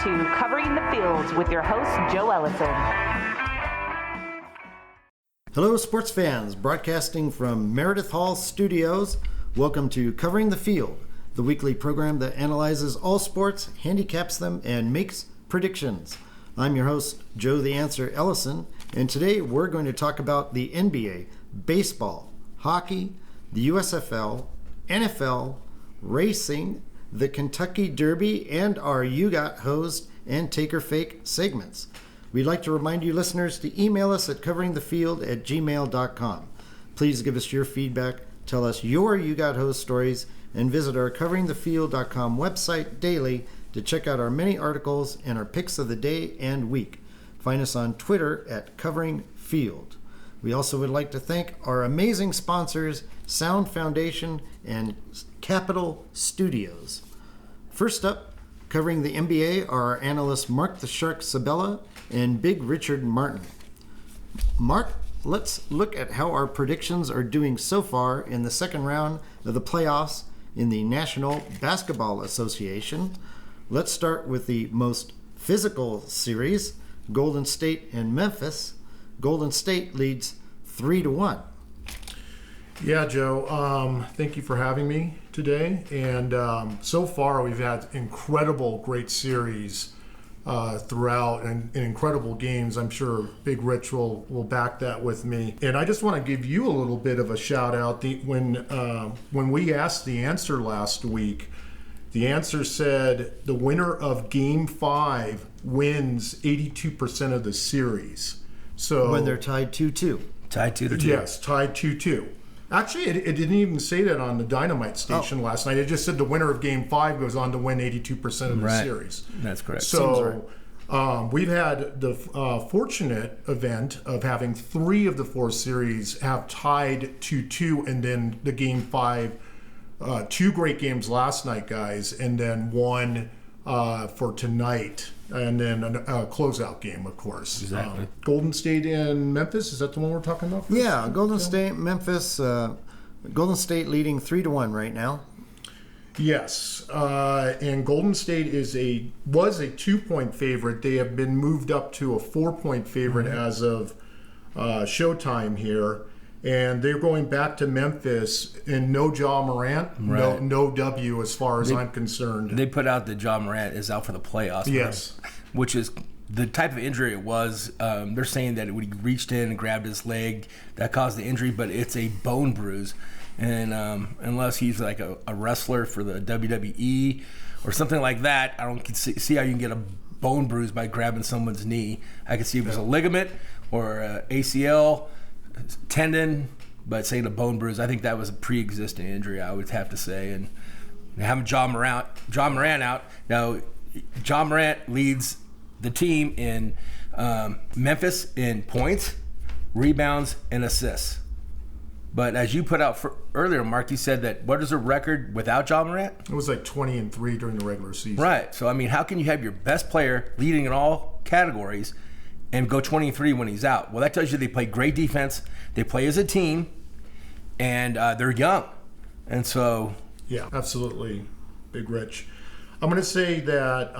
to Covering the Fields with your host, Joe Ellison. Hello, sports fans. Broadcasting from Meredith Hall Studios. Welcome to Covering the Field, the weekly program that analyzes all sports, handicaps them, and makes predictions. I'm your host, Joe the Answer Ellison, and today we're going to talk about the NBA, baseball, hockey, the USFL, NFL, racing, the Kentucky Derby, and our You Got Hosed and Take or Fake segments. We'd like to remind you listeners to email us at coveringthefield@gmail.com. Please give us your feedback, tell us your You Got Hosed stories, and visit our coveringthefield.com website daily to check out our many articles and our picks of the day and week. Find us on Twitter at coveringfield. We also would like to thank our amazing sponsors, Sound Foundation and Capital Studios. First up, covering the NBA are our analysts Marc the Shark Sabella and Big Richard Martin. Marc, let's look at how our predictions are doing so far in the second round of the playoffs in the National Basketball Association. Let's start with the most physical series, Golden State and Memphis. Golden State leads 3-1. Yeah, Joe. Thank you for having me today. And so far, we've had incredible, great series throughout and incredible games. I'm sure Big Rich will back that with me. And I just want to give you a little bit of a shout out. When we asked the answer last week, the answer said the winner of Game 5 wins 82% of the series. So when they're tied 2-2. Tied 2-2. Yes, tied 2-2. Actually, it didn't even say that on the Dynamite station last night. It just said the winner of Game 5 goes on to win 82% of the series. That's correct. So we've had the fortunate event of having 3 of the 4 series have tied 2-2, and then the Game 5, 2 great games last night, guys, and then one for tonight. And then a closeout game, of course. Exactly. Golden State and Memphis, is that the one we're talking about first? Yeah, Golden State, Memphis. Golden State leading 3-1 right now. Yes, and Golden State was a 2-point favorite. They have been moved up to a 4-point favorite as of Showtime here. And they're going back to Memphis and no Ja Morant, right. no W as far as I'm concerned. They put out that Ja Morant is out for the playoffs. Yes. Which is the type of injury it was. They're saying that when he reached in and grabbed his leg, that caused the injury, but it's a bone bruise. And unless he's like a wrestler for the WWE or something like that, I don't see how you can get a bone bruise by grabbing someone's knee. I could see if it was a ligament or ACL, tendon, but saying a bone bruise, I think that was a pre-existing injury, I would have to say. And having Ja Morant out, now Ja Morant leads the team in Memphis in points, rebounds, and assists. But as you put out earlier, Marc, you said that what is a record without Ja Morant? It was like 20-3 during the regular season. Right. So, I mean, how can you have your best player leading in all categories and go 23 when he's out? Well, that tells you they play great defense, they play as a team, and they're young. And so... Yeah, absolutely, Big Rich. I'm going to say that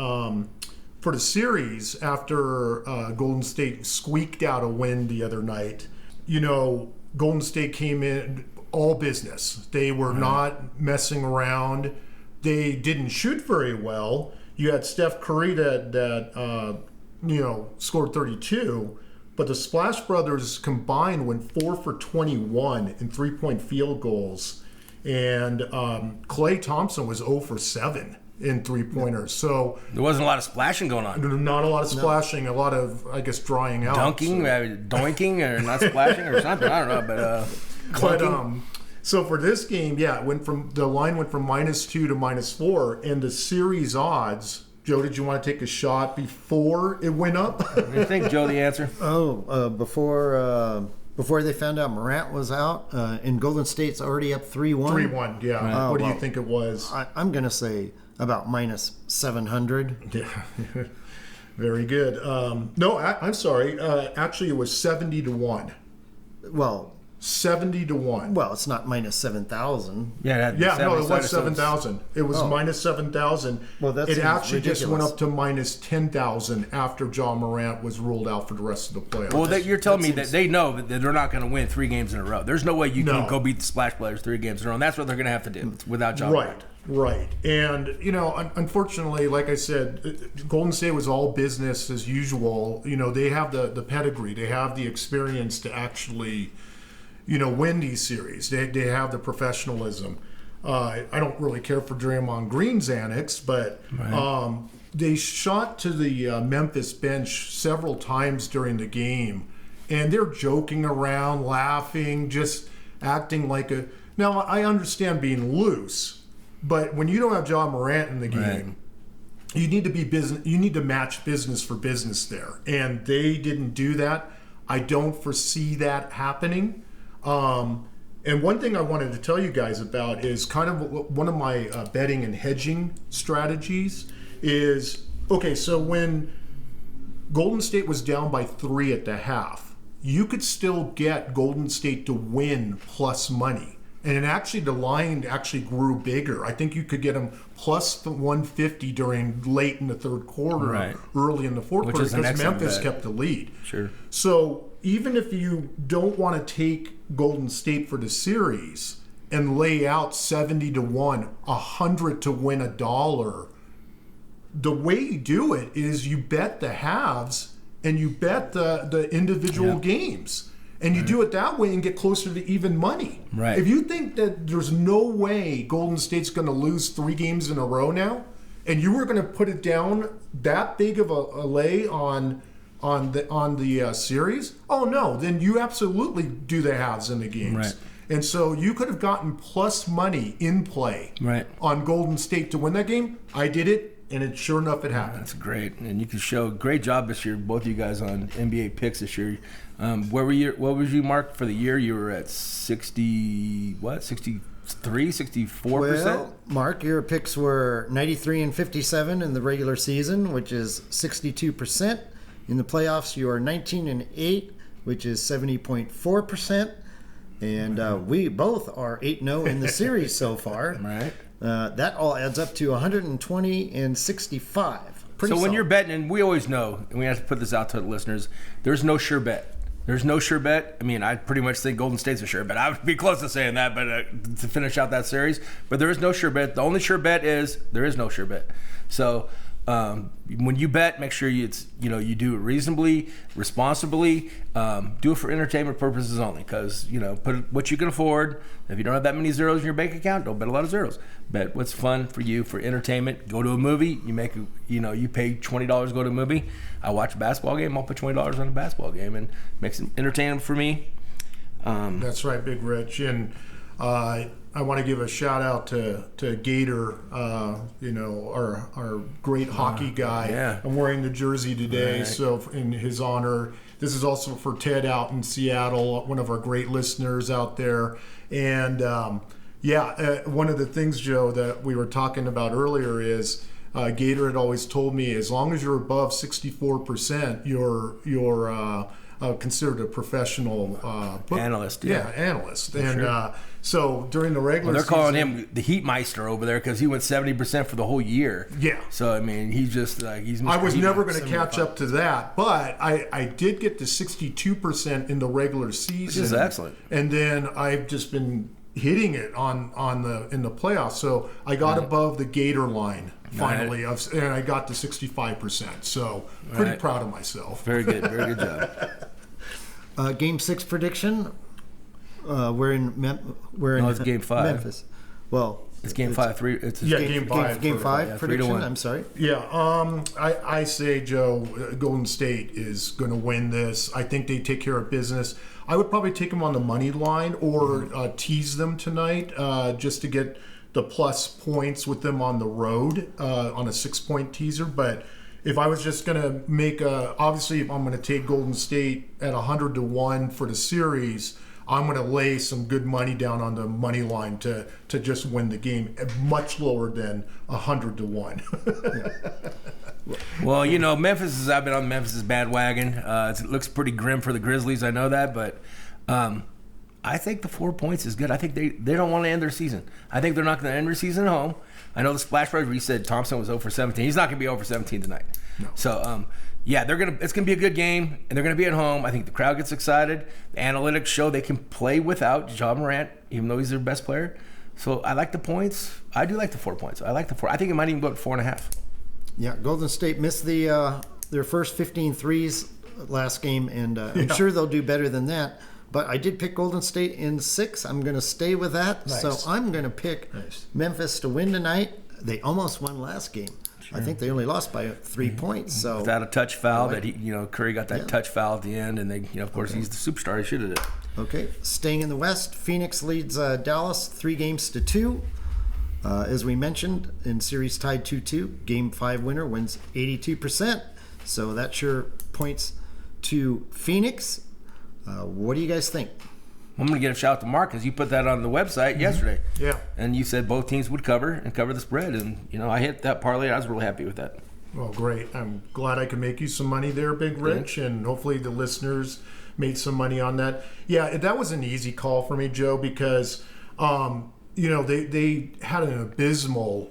for the series, after Golden State squeaked out a win the other night, Golden State came in all business. They were not messing around. They didn't shoot very well. You had Steph Curry that scored 32, but the Splash Brothers combined went 4 for 21 in 3-point field goals, and Klay Thompson was 0 for 7 in 3-pointers. So there wasn't a lot of splashing going on. Not a lot of splashing, a lot of, I guess, drying out. Doinking, or not splashing or something. I don't know, but so for this game, the line went from -2 to -4, and the series odds. Joe, did you want to take a shot before it went up? What do you think, Joe, the answer? Before they found out Morant was out, and Golden State's already up 3-1. 3-1, yeah. Right. What do you think it was? I'm going to say about -700. Yeah, very good. No, I'm sorry. Actually, it was 70-1. Well, 70-1. Well, it's not minus 7,000. Yeah, It was 7,000. It was minus 7,000. Well, that it seems actually just went ridiculous. up to minus 10,000 after John Morant was ruled out for the rest of the playoffs. Well, you're telling me that they know that they're not going to win 3 games in a row. There's no way you No. can go beat the Splash Brothers 3 games in a row. And that's what they're going to have to do without John Morant. Right. And, unfortunately, like I said, Golden State was all business as usual. They have the pedigree. They have the experience to actually, win these series. They have the professionalism. I don't really care for Draymond Green's antics, but they shot to the Memphis bench several times during the game. And they're joking around, laughing, just acting like a... Now, I understand being loose. But when you don't have John Morant in the game, you need to be business. You need to match business for business there, and they didn't do that. I don't foresee that happening. And one thing I wanted to tell you guys about is kind of one of my betting and hedging strategies is, okay, so when Golden State was down by 3 at the half, you could still get Golden State to win plus money. And the line actually grew bigger. I think you could get them plus 150 during late in the third quarter, early in the fourth quarter, because Memphis kept the lead. Sure. So even if you don't want to take Golden State for the series and lay out 70-1, 100 to win $1, the way you do it is you bet the halves and you bet the individual games. And you do it that way and get closer to even money. Right. If you think that there's no way Golden State's going to lose 3 games in a row now, and you were going to put it down that big of a lay on the series, oh no, then you absolutely do the halves in the games. Right. And so you could have gotten plus money in play on Golden State to win that game. I did it. And sure enough, it happened. That's great, and you can show great job this year, both of you guys on NBA picks this year. What was you, Mark, for the year? You were at 64%? Well, Mark, your picks were 93 and 57 in the regular season, which is 62%. In the playoffs, you are 19 and 8, which is 70.4%. And we both are 8-0 in the series so far. Right. That all adds up to 120 and 65. Pretty so when solid. you're betting, and we always know, and we have to put this out to the listeners, there's no sure bet. There's no sure bet. I mean, I pretty much think Golden State's a sure bet. I would be close to saying that, but to finish out that series. But there is no sure bet. The only sure bet is there is no sure bet. So when you bet, make sure you do it reasonably, responsibly. Do it for entertainment purposes only, because put what you can afford. If you don't have that many zeros in your bank account, don't bet a lot of zeros. Bet what's fun for you for entertainment. Go to a movie. You pay $20 to go to a movie. I watch a basketball game. I'll put $20 on a basketball game and makes it entertaining for me. That's right, Big Rich. And I want to give a shout out to Gator, our great hockey guy. Yeah. I'm wearing the jersey today, so in his honor. This is also for Ted out in Seattle, one of our great listeners out there. And one of the things, Joe, that we were talking about earlier is Gator had always told me, as long as you're above 64%, you're considered a professional analyst. Analyst. For and sure. So during the regular they're season, calling him the Heatmeister over there because he went 70% for the whole year. Yeah. So I mean, he's just he's. Mr. I was Heat never going to 75. catch up to that, but I did get to 62% in the regular season, which is excellent. And then I've just been hitting it in the playoffs. So I got above the Gator line finally, and I got to 65%. So pretty proud of myself. Very good job. Game 6 prediction. We're in it's Game 5. Memphis. Well, it's Game 5. Game 5. Game 5 3-1. prediction. I'm sorry. Yeah. I say, Joe, Golden State is going to win this. I think they take care of business. I would probably take them on the money line or tease them tonight just to get the plus points with them on the road on a 6-point teaser. But if I was just going to make obviously if I'm going to take Golden State at 100-1 for the series, I'm going to lay some good money down on the money line to just win the game, much lower than 100-1. Well, I've been on Memphis' bandwagon. It looks pretty grim for the Grizzlies. I know that, but I think the 4 points is good. I think they don't want to end their season. I think they're not going to end their season at home. I know the Splash Brothers, we said Thompson was 0 for 17. He's not going to be 0 for 17 tonight. No. So, it's going to be a good game, and they're going to be at home. I think the crowd gets excited. The analytics show they can play without Ja Morant, even though he's their best player. So I like the points. I do like the 4 points. I like the 4. I think it might even go up to 4.5. Yeah, Golden State missed their first 15 threes last game, and I'm sure they'll do better than that. But I did pick Golden State in 6. I'm going to stay with that. Nice. So I'm going to pick Memphis to win tonight. They almost won last game. Sure. I think they only lost by 3 points. So without a touch foul, Curry got that touch foul at the end, and they, of course, he's the superstar. He should have did it. Okay, staying in the West, Phoenix leads Dallas 3-2. As we mentioned, in series tied 2-2, Game 5 winner wins 82%. So that sure points to Phoenix. What do you guys think? I'm going to give a shout out to Marc because you put that on the website yesterday. Yeah. And you said both teams would cover the spread. And, I hit that parlay. I was really happy with that. Well, great. I'm glad I could make you some money there, Big Rich, and hopefully the listeners made some money on that. Yeah, that was an easy call for me, Joe, because they had an abysmal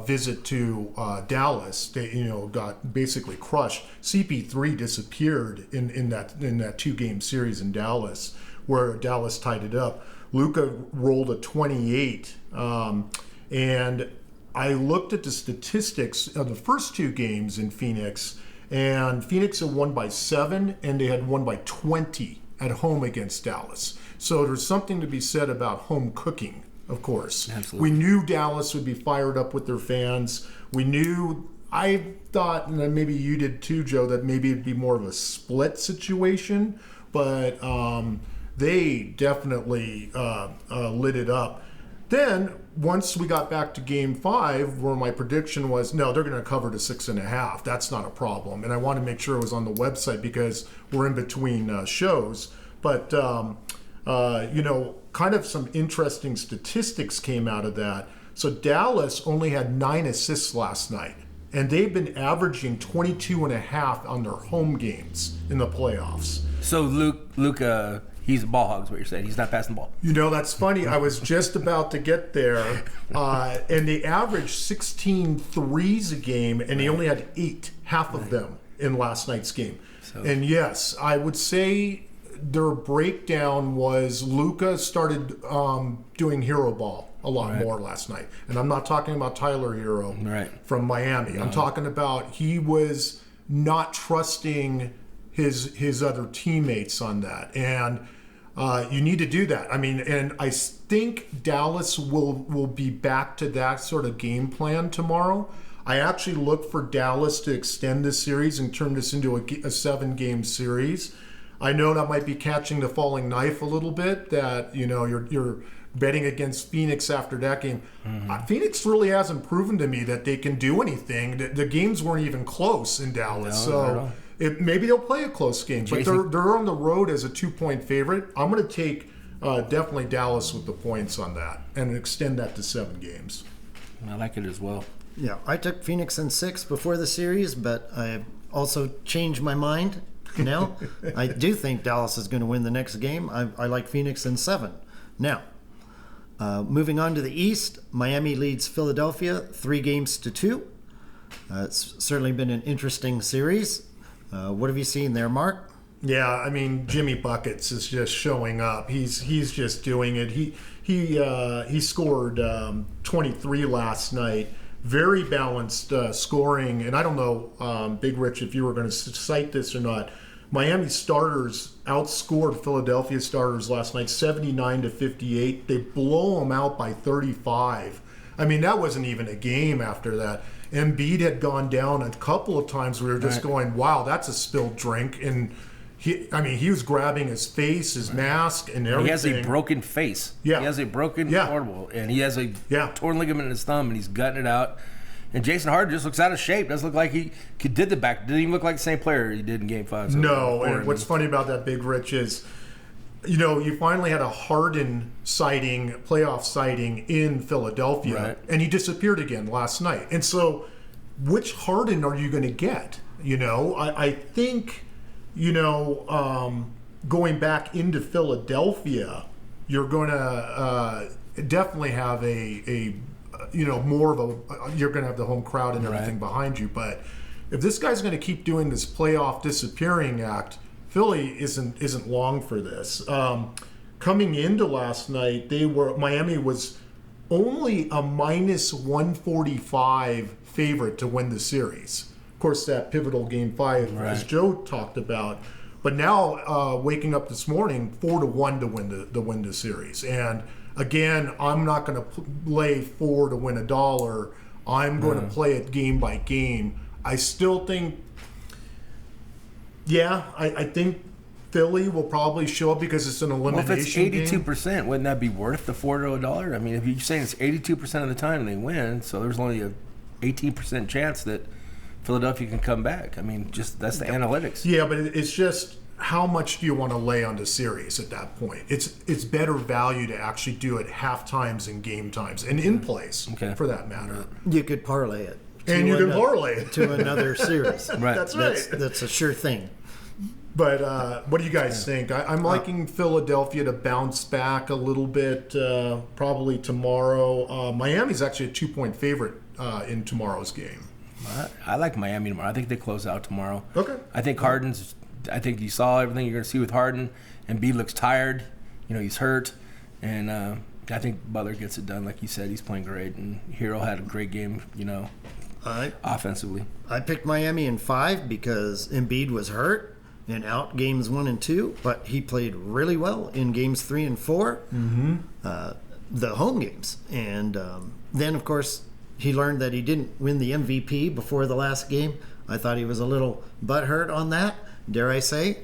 visit to Dallas. They got basically crushed. CP3 disappeared in that 2-game series in Dallas, where Dallas tied it up. Luka rolled a 28, and I looked at the statistics of the first 2 games in Phoenix, and Phoenix had won by 7, and they had won by 20 at home against Dallas. So there's something to be said about home cooking, of course. Absolutely. We knew Dallas would be fired up with their fans. I thought, and maybe you did too, Joe, that maybe it'd be more of a split situation, but they definitely lit it up. Then, once we got back to Game 5, where my prediction was, no, they're going to cover to 6.5. That's not a problem. And I want to make sure it was on the website because we're in between shows. But, kind of some interesting statistics came out of that. So Dallas only had 9 assists last night. And they've been averaging 22.5 on their home games in the playoffs. So Luka, he's a ball hog is what you're saying. He's not passing the ball. That's funny. I was just about to get there. And they averaged 16 threes a game, and they only had 8, half of them in last night's game. So. And yes, I would say their breakdown was Luka started doing hero ball a lot more last night. And I'm not talking about Tyler Hero from Miami. I'm talking about he was not trusting his other teammates on that. And you need to do that. I mean, and I think Dallas will be back to that sort of game plan tomorrow. I actually look for Dallas to extend this series and turn this into a 7-game series. I know that might be catching the falling knife a little bit, that you're betting against Phoenix after that game. Phoenix really hasn't proven to me that they can do anything. The games weren't even close in Dallas. No, maybe they'll play a close game, but they're on the road as a 2-point favorite. I'm going to take definitely Dallas with the points on that and extend that to 7 games. I like it as well. Yeah, I took Phoenix in 6 before the series, but I also changed my mind now. I do think Dallas is going to win the next game. I like Phoenix in 7. Now, moving on to the East, Miami leads Philadelphia 3-2. It's certainly been an interesting series. What have you seen there, Marc? Yeah, I mean, Jimmy Buckets is just showing up. He's just doing it. He scored 23 last night. Very balanced scoring. And I don't know, Big Rich, if you were going to cite this or not. Miami starters outscored Philadelphia starters last night 79-58. They blow them out by 35. I mean, that wasn't even a game after that. Embiid had gone down a couple of times. We were just going, wow, that's a spilled drink. And he was grabbing his face, his mask, and everything. He has a broken face. Yeah. He has a broken orbital, and he has a torn ligament in his thumb, and he's gutting it out. And Jason Harden just looks out of shape. Doesn't look like he did the back. Didn't even look like the same player he did in Game 5. So no, and what's funny about that, Big Rich, is you finally had a Harden playoff sighting in Philadelphia, and he disappeared again last night. And so, which Harden are you going to get? I think, going back into Philadelphia, you're going to definitely have more of a, you're going to have the home crowd and everything behind you. But if this guy's going to keep doing this playoff disappearing act, Philly isn't long for this. Coming into last night, Miami was only a minus 145 favorite to win the series. Of course, that pivotal game 5, as Joe talked about. But now, waking up this morning, 4-1 to win the series. And again, I'm not going to lay 4 to win $1. I'm going to play it game by game. I still think, I think Philly will probably show up because it's an elimination game. Well, if it's 82%, wouldn't that be worth the 4 to $1? I mean, if you're saying it's 82% of the time they win, so there's only a 18% chance that Philadelphia can come back. I mean, just that's the analytics. Yeah, but it's just how much do you want to lay on the series at that point? It's better value to actually do it half times and game times and in place for that matter. You could parlay it. And you can parlay it to another series. Right. That's right. That's a sure thing. But what do you guys think? I'm liking Philadelphia to bounce back a little bit, probably tomorrow. Miami's actually a 2-point favorite in tomorrow's game. I like Miami tomorrow. I think they close out tomorrow. Okay. I think you saw everything you're going to see with Harden. And B looks tired. He's hurt. And I think Butler gets it done. Like you said, he's playing great. And Hero had a great game, offensively. I picked Miami in 5 because Embiid was hurt and out games 1 and 2, but he played really well in games 3 and 4, the home games. And then, of course, he learned that he didn't win the MVP before the last game. I thought he was a little butthurt on that, dare I say.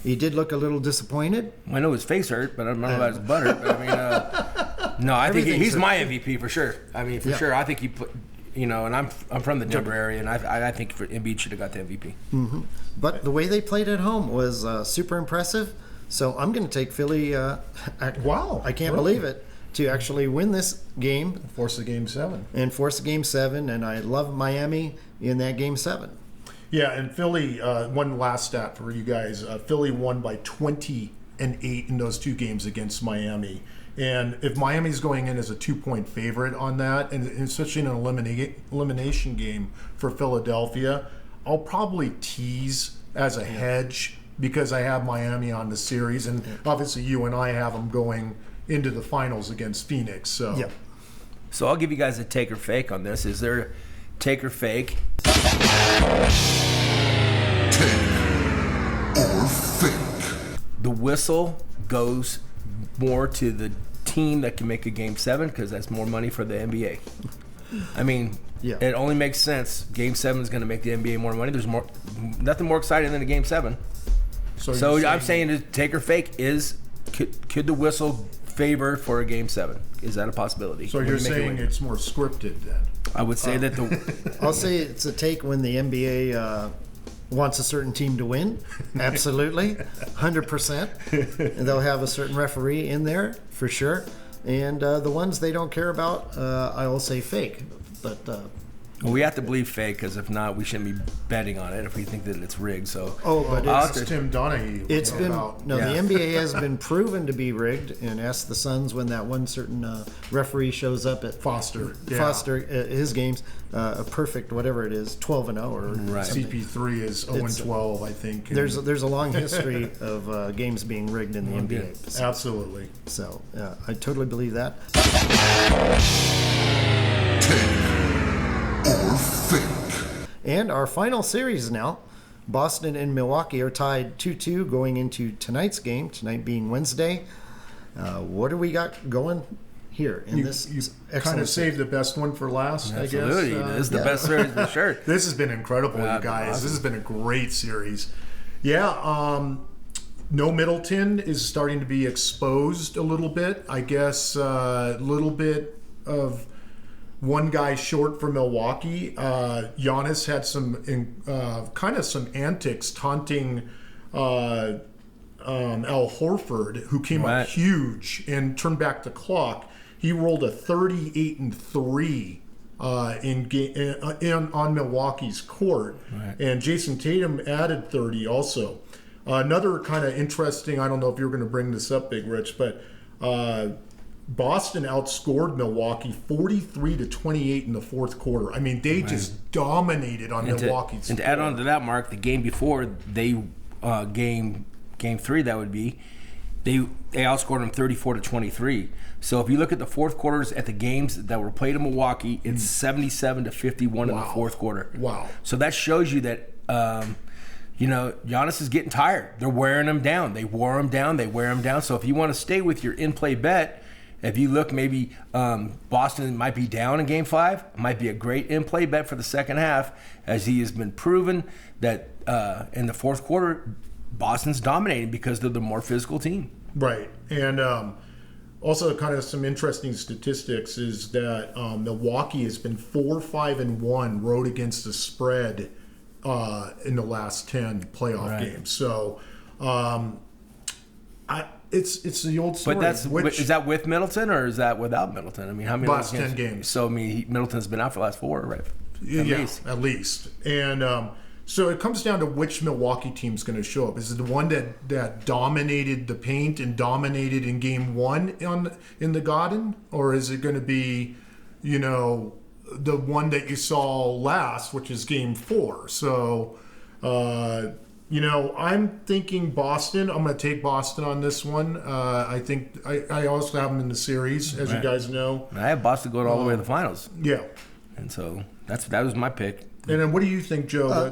He did look a little disappointed. I know his face hurt, but I don't know about his butt hurt. But I mean, no, I think he's my MVP for sure. I mean, for sure. I think he put, and I'm from the Denver area, and I think Embiid should have got the MVP. Mm-hmm. But the way they played at home was super impressive. So I'm going to take Philly. Wow. I can't believe it. To actually win this game. Force the game 7. And force the game 7. And I love Miami in that game 7. Yeah, and Philly, one last stat for you guys. Philly won by 20-8 in those 2 games against Miami. And if Miami's going in as a 2-point favorite on that, and especially in an elimination game for Philadelphia, I'll probably tease as a hedge because I have Miami on the series. And obviously you and I have them going into the finals against Phoenix. So I'll give you guys a take or fake on this. Is there take or fake? Take or fake. The whistle goes more to the team that can make a game 7 because that's more money for the NBA. I mean, it only makes sense. Game 7 is going to make the NBA more money. There's nothing more exciting than a game 7. So I'm saying to take or fake is could the whistle favor for a game 7? Is that a possibility? So you're saying it's more scripted then? I would say that I'll say it's a take when the NBA wants a certain team to win. Absolutely. 100%. And they'll have a certain referee in there for sure. And the ones they don't care about, I will say fake. But we have to believe fake because if not, we shouldn't be betting on it if we think that it's rigged. So it's Tim Donahue. It's been the NBA has been proven to be rigged, and ask the Suns when that one certain referee shows up at Foster his games, a perfect whatever it is 12-0 or CP3 is 0-12, I think. There's a long history of games being rigged in the NBA. So, absolutely. So I totally believe that. Or fake. And our final series now, Boston and Milwaukee are tied 2-2 going into tonight's game, tonight being Wednesday. What do we got going here in this? You kind of saved the best one for last, Absolutely. I guess. This is the best series for sure. This has been incredible, you guys. Awesome. This has been a great series. Yeah, no Middleton is starting to be exposed a little bit. I guess a little bit of one guy short for Milwaukee. Giannis had some antics taunting Al Horford, who came up huge and turned back the clock. He rolled a 38-3 on Milwaukee's court, and Jason Tatum added 30 also. Another kind of interesting, I don't know if you're going to bring this up, Big Rich, but Boston outscored Milwaukee 43-28 in the fourth quarter. I mean, they just dominated on Milwaukee's. And to add on to that, Mark, the game before they game 3, that would be they outscored them 34-23. So if you look at the fourth quarters at the games that were played in Milwaukee, it's 77-51 in the fourth quarter. Wow! So that shows you that. Giannis is getting tired. They're wearing him down. They wore him down. They wear him down. So if you want to stay with your in-play bet, if you look, maybe Boston might be down in Game 5. It might be a great in-play bet for the second half, as he has been proven that in the fourth quarter, Boston's dominating because they're the more physical team. Right. And also kind of some interesting statistics is that Milwaukee has been 4-5-1 road against the spread in the last 10 playoff games. So it's the old story. But is that with Middleton or is that without Middleton? I mean, how many last 10 games? So, I mean, Middleton's been out for the last 4, right? At least. And so it comes down to which Milwaukee team's going to show up. Is it the one that dominated the paint and dominated in Game 1 in the Garden? Or is it going to be, the one that you saw last, which is Game 4? So, I'm thinking Boston. I'm going to take Boston on this one. I think I also have them in the series, as you guys know. I have Boston going all the way to the finals. Yeah. And so that was my pick. And then what do you think, Joe,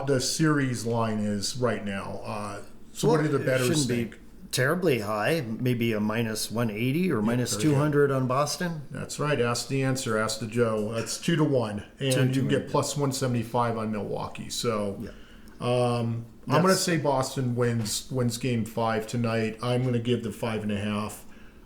the series line is right now? What do the bettors think? Be terribly high, maybe a minus 180 or minus 200 on Boston. That's right. Ask the answer. Ask the Joe. That's 2-1, and you get plus 175 on Milwaukee. So, I'm going to say Boston wins Game 5 tonight. I'm going to give the 5.5.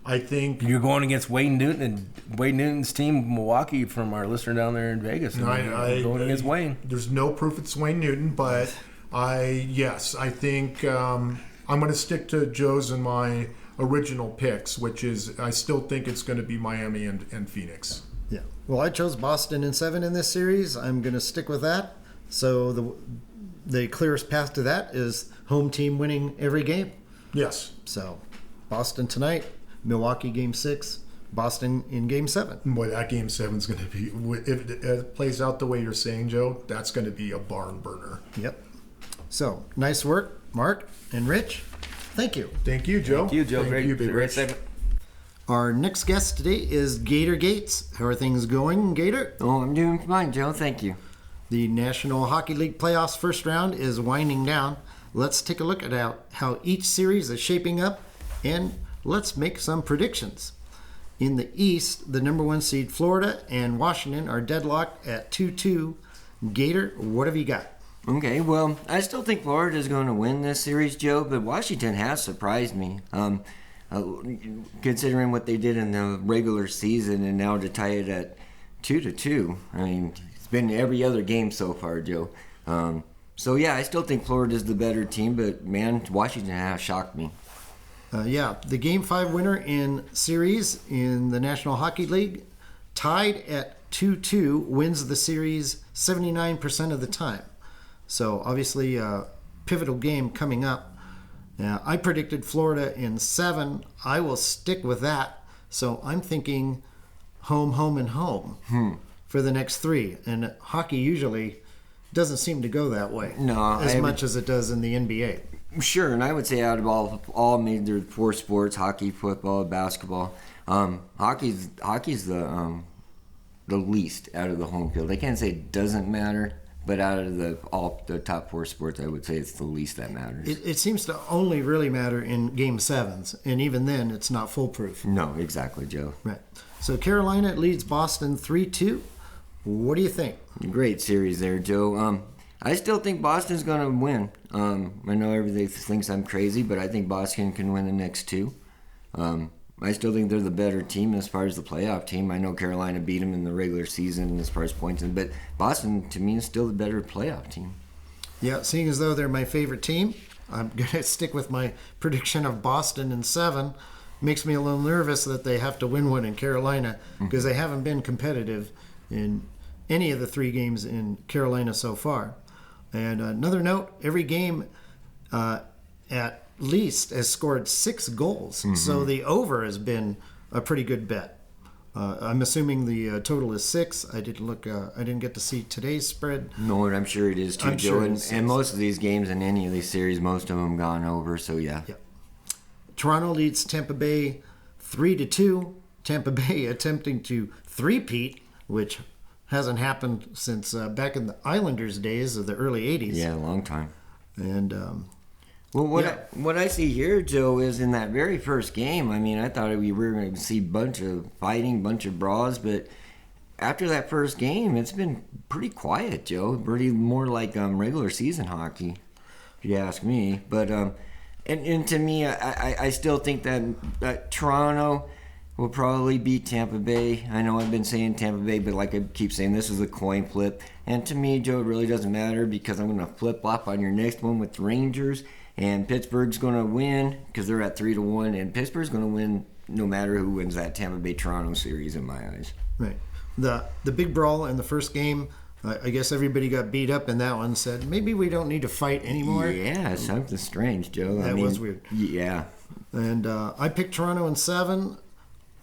I think you're going against Wayne Newton and Wayne Newton's team, Milwaukee, from our listener down there in Vegas. Going against Wayne. There's no proof it's Wayne Newton, but I think I'm going to stick to Joe's and my original picks, which is I still think it's going to be Miami and Phoenix. Yeah. Well, I chose Boston in 7 in this series. I'm going to stick with that. So the clearest path to that is home team winning every game. Yes. So Boston tonight. Milwaukee Game 6, Boston in Game 7. Boy, that Game 7 is going to be, if it plays out the way you're saying, Joe, that's going to be a barn burner. Yep. So, nice work, Mark and Rich. Thank you. Thank you, Joe. Thank you, Joe. Great segment. Our next guest today is Gator Gates. How are things going, Gator? Oh, I'm doing fine, Joe. Thank you. The National Hockey League playoffs first round is winding down. Let's take a look at how each series is shaping up, and let's make some predictions. In the East, the number 1 seed Florida and Washington are deadlocked at 2-2. Gator, what have you got? Okay, well, I still think Florida is going to win this series, Joe, but Washington has surprised me. Considering what they did in the regular season and now to tie it at 2-2. I mean, it's been every other game so far, Joe. So, yeah, I still think Florida is the better team, but, man, Washington has shocked me. The Game 5 winner in series in the National Hockey League, tied at 2-2, wins the series 79% of the time. So obviously a pivotal game coming up. I predicted Florida in 7. I will stick with that. So I'm thinking home, home, and home for the next 3. And hockey usually doesn't seem to go that way much as it does in the NBA. Sure, and I would say out of all major 4 sports, hockey, football, basketball, hockey's the least out of the home field. I can't say it doesn't matter, but out of all the top 4 sports, I would say it's the least that matters. It seems to only really matter in Game 7s, and even then, it's not foolproof. No, exactly, Joe. Right. So Carolina leads Boston 3-2. What do you think? Great series there, Joe. I still think Boston's going to win. I know everybody thinks I'm crazy, but I think Boston can win the next 2. I still think they're the better team as far as the playoff team. I know Carolina beat them in the regular season as far as points, but Boston, to me, is still the better playoff team. Yeah, seeing as though they're my favorite team, I'm going to stick with my prediction of Boston in 7. Makes me a little nervous that they have to win one in Carolina because they haven't been competitive in any of the 3 games in Carolina so far. And another note, every game at least has scored 6 goals. So the over has been a pretty good bet. I'm assuming the total is 6. I didn't look. I didn't get to see today's spread. No, and I'm sure it is too, I'm Joe. sure it And, is. and most of these games in any of these series, most of them gone over. So yeah. Toronto leads Tampa Bay 3-2. Tampa Bay attempting to three-peat, which hasn't happened since back in the Islanders' days of the early 80s. Yeah, a long time. And Well, Yeah. what I see here, Joe, is in that very first game. I mean, I thought we were going to see a bunch of fighting, bunch of brawls, but after that first game, it's been pretty quiet, Joe. Pretty more like regular season hockey, if you ask me. But and to me, I still think that Toronto will probably beat Tampa Bay. I know I've been saying Tampa Bay, but like I keep saying, this is a coin flip. And to me, Joe, it really doesn't matter because I'm going to flip-flop on your next one with the Rangers. And Pittsburgh's going to win because they're at 3-1. And Pittsburgh's going to win no matter who wins that Tampa Bay-Toronto series in my eyes. right, the big brawl in the first game. I guess everybody got beat up in that one. Said maybe we don't need to fight anymore. Yeah, something strange, Joe. That was weird. Yeah. And I picked Toronto in 7.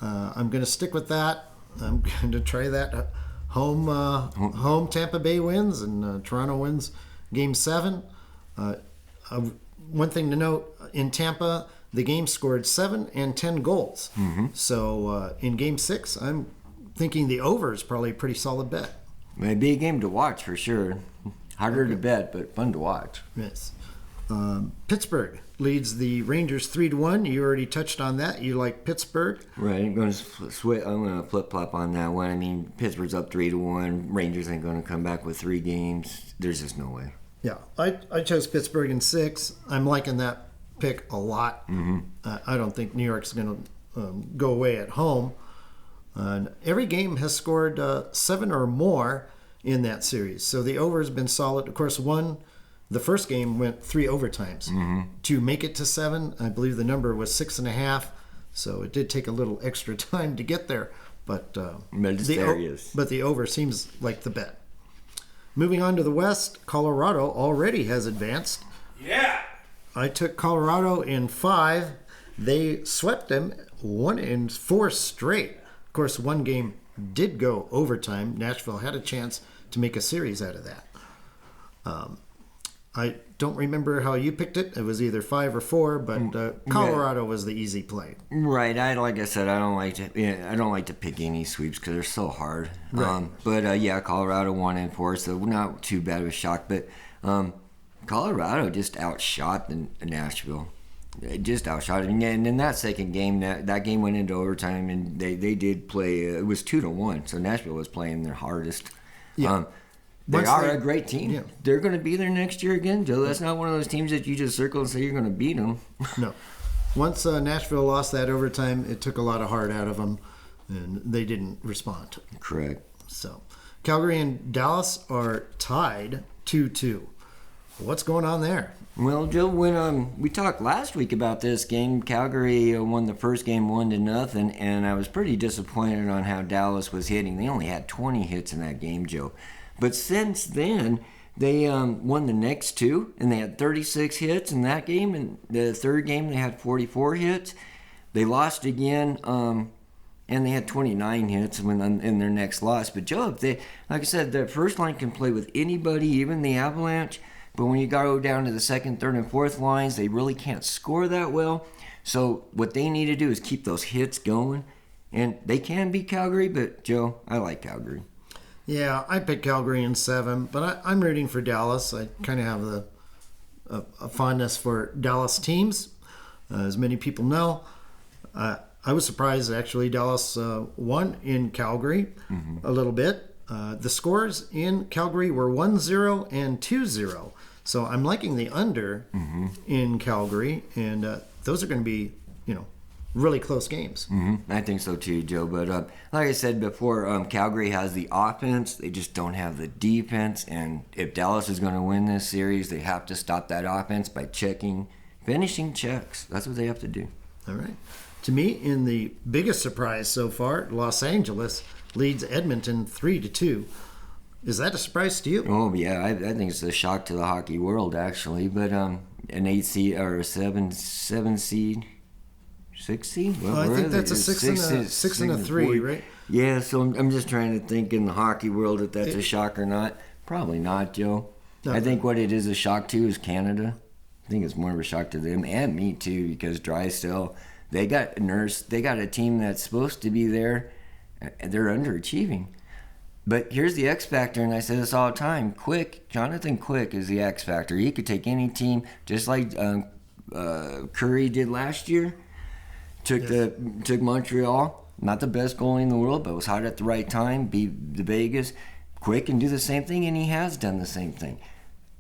I'm going to stick with that. I'm going to try that. Home Tampa Bay wins and Toronto wins Game 7. One thing to note, in Tampa, the game scored 7 and 10 goals. So in Game 6, I'm thinking the over is probably a pretty solid bet. It'd be a game to watch for sure. Harder to bet, but fun to watch. Yes. Pittsburgh leads the Rangers 3-1. You already touched on that. You like Pittsburgh. Right, I'm going to flip flop on that one. I mean, Pittsburgh's up 3-1. Rangers ain't going to come back with 3 games. There's just no way. Yeah, I chose Pittsburgh in 6. I'm liking that pick a lot. I don't think New York's going to go away at home. And every game has scored 7 or more in that series. So the over has been solid. Of course, the first game went 3 overtimes. To make it to 7, I believe the number was 6.5. So it did take a little extra time to get there. But the over seems like the bet. Moving on to the West, Colorado already has advanced. Yeah. I took Colorado in 5. They swept them 1 in 4 straight. Of course, one game did go overtime. Nashville had a chance to make a series out of that. I don't remember how you picked it. It was either 5 or 4, but Colorado was the easy play. Right. Like I said, I don't like to pick any sweeps because they're so hard. Right. But Colorado 1 and 4, so not too bad of a shock. But Colorado just outshot Nashville. Just outshot it. And in that second game, that game went into overtime, and they did play. It was 2-1, so Nashville was playing their hardest. Yeah. They are a great team. Yeah. They're going to be there next year again, Joe. That's not one of those teams that you just circle and say you're going to beat them. No. Once Nashville lost that overtime, it took a lot of heart out of them, and they didn't respond. Correct. So, Calgary and Dallas are tied 2-2. What's going on there? Well, Joe, when we talked last week about this game, Calgary won the first game 1-0, and I was pretty disappointed on how Dallas was hitting. They only had 20 hits in that game, Joe. But since then, they won the next 2, and they had 36 hits in that game. And the third game, they had 44 hits. They lost again, and they had 29 hits in their next loss. But Joe, like I said, the first line can play with anybody, even the Avalanche. But when you go down to the second, third, and fourth lines, they really can't score that well. So what they need to do is keep those hits going. And they can beat Calgary, but Joe, I like Calgary. Yeah, I picked Calgary in 7, but I'm rooting for Dallas. I kind of have a fondness for Dallas teams, as many people know. I was surprised, actually, Dallas won in Calgary a little bit. The scores in Calgary were 1-0 and 2-0. So I'm liking the under in Calgary, and those are going to be, really close games. I think so too, Joe. But like I said before, Calgary has the offense. They just don't have the defense. And if Dallas is going to win this series, they have to stop that offense by finishing checks. That's what they have to do. All right. To me, in the biggest surprise so far, Los Angeles leads Edmonton 3-2. Is that a surprise to you? Oh, yeah. I think it's a shock to the hockey world, actually. But, an 8 seed or a 7 seed, 6 seed. Well, I think that's a six and a 3, right? Yeah. So I'm just trying to think in the hockey world if that's a shock or not. Probably not, Joe. No. I think what it is a shock to is Canada. I think it's more of a shock to them and me too, because Drysdale, they got a team that's supposed to be there, and they're underachieving. But here's the X factor, and I say this all the time: Jonathan Quick is the X factor. He could take any team, just like Curry did last year. Took Montreal, not the best goalie in the world, but was hot at the right time. Beat the Vegas. Quick can do the same thing, and he has done the same thing.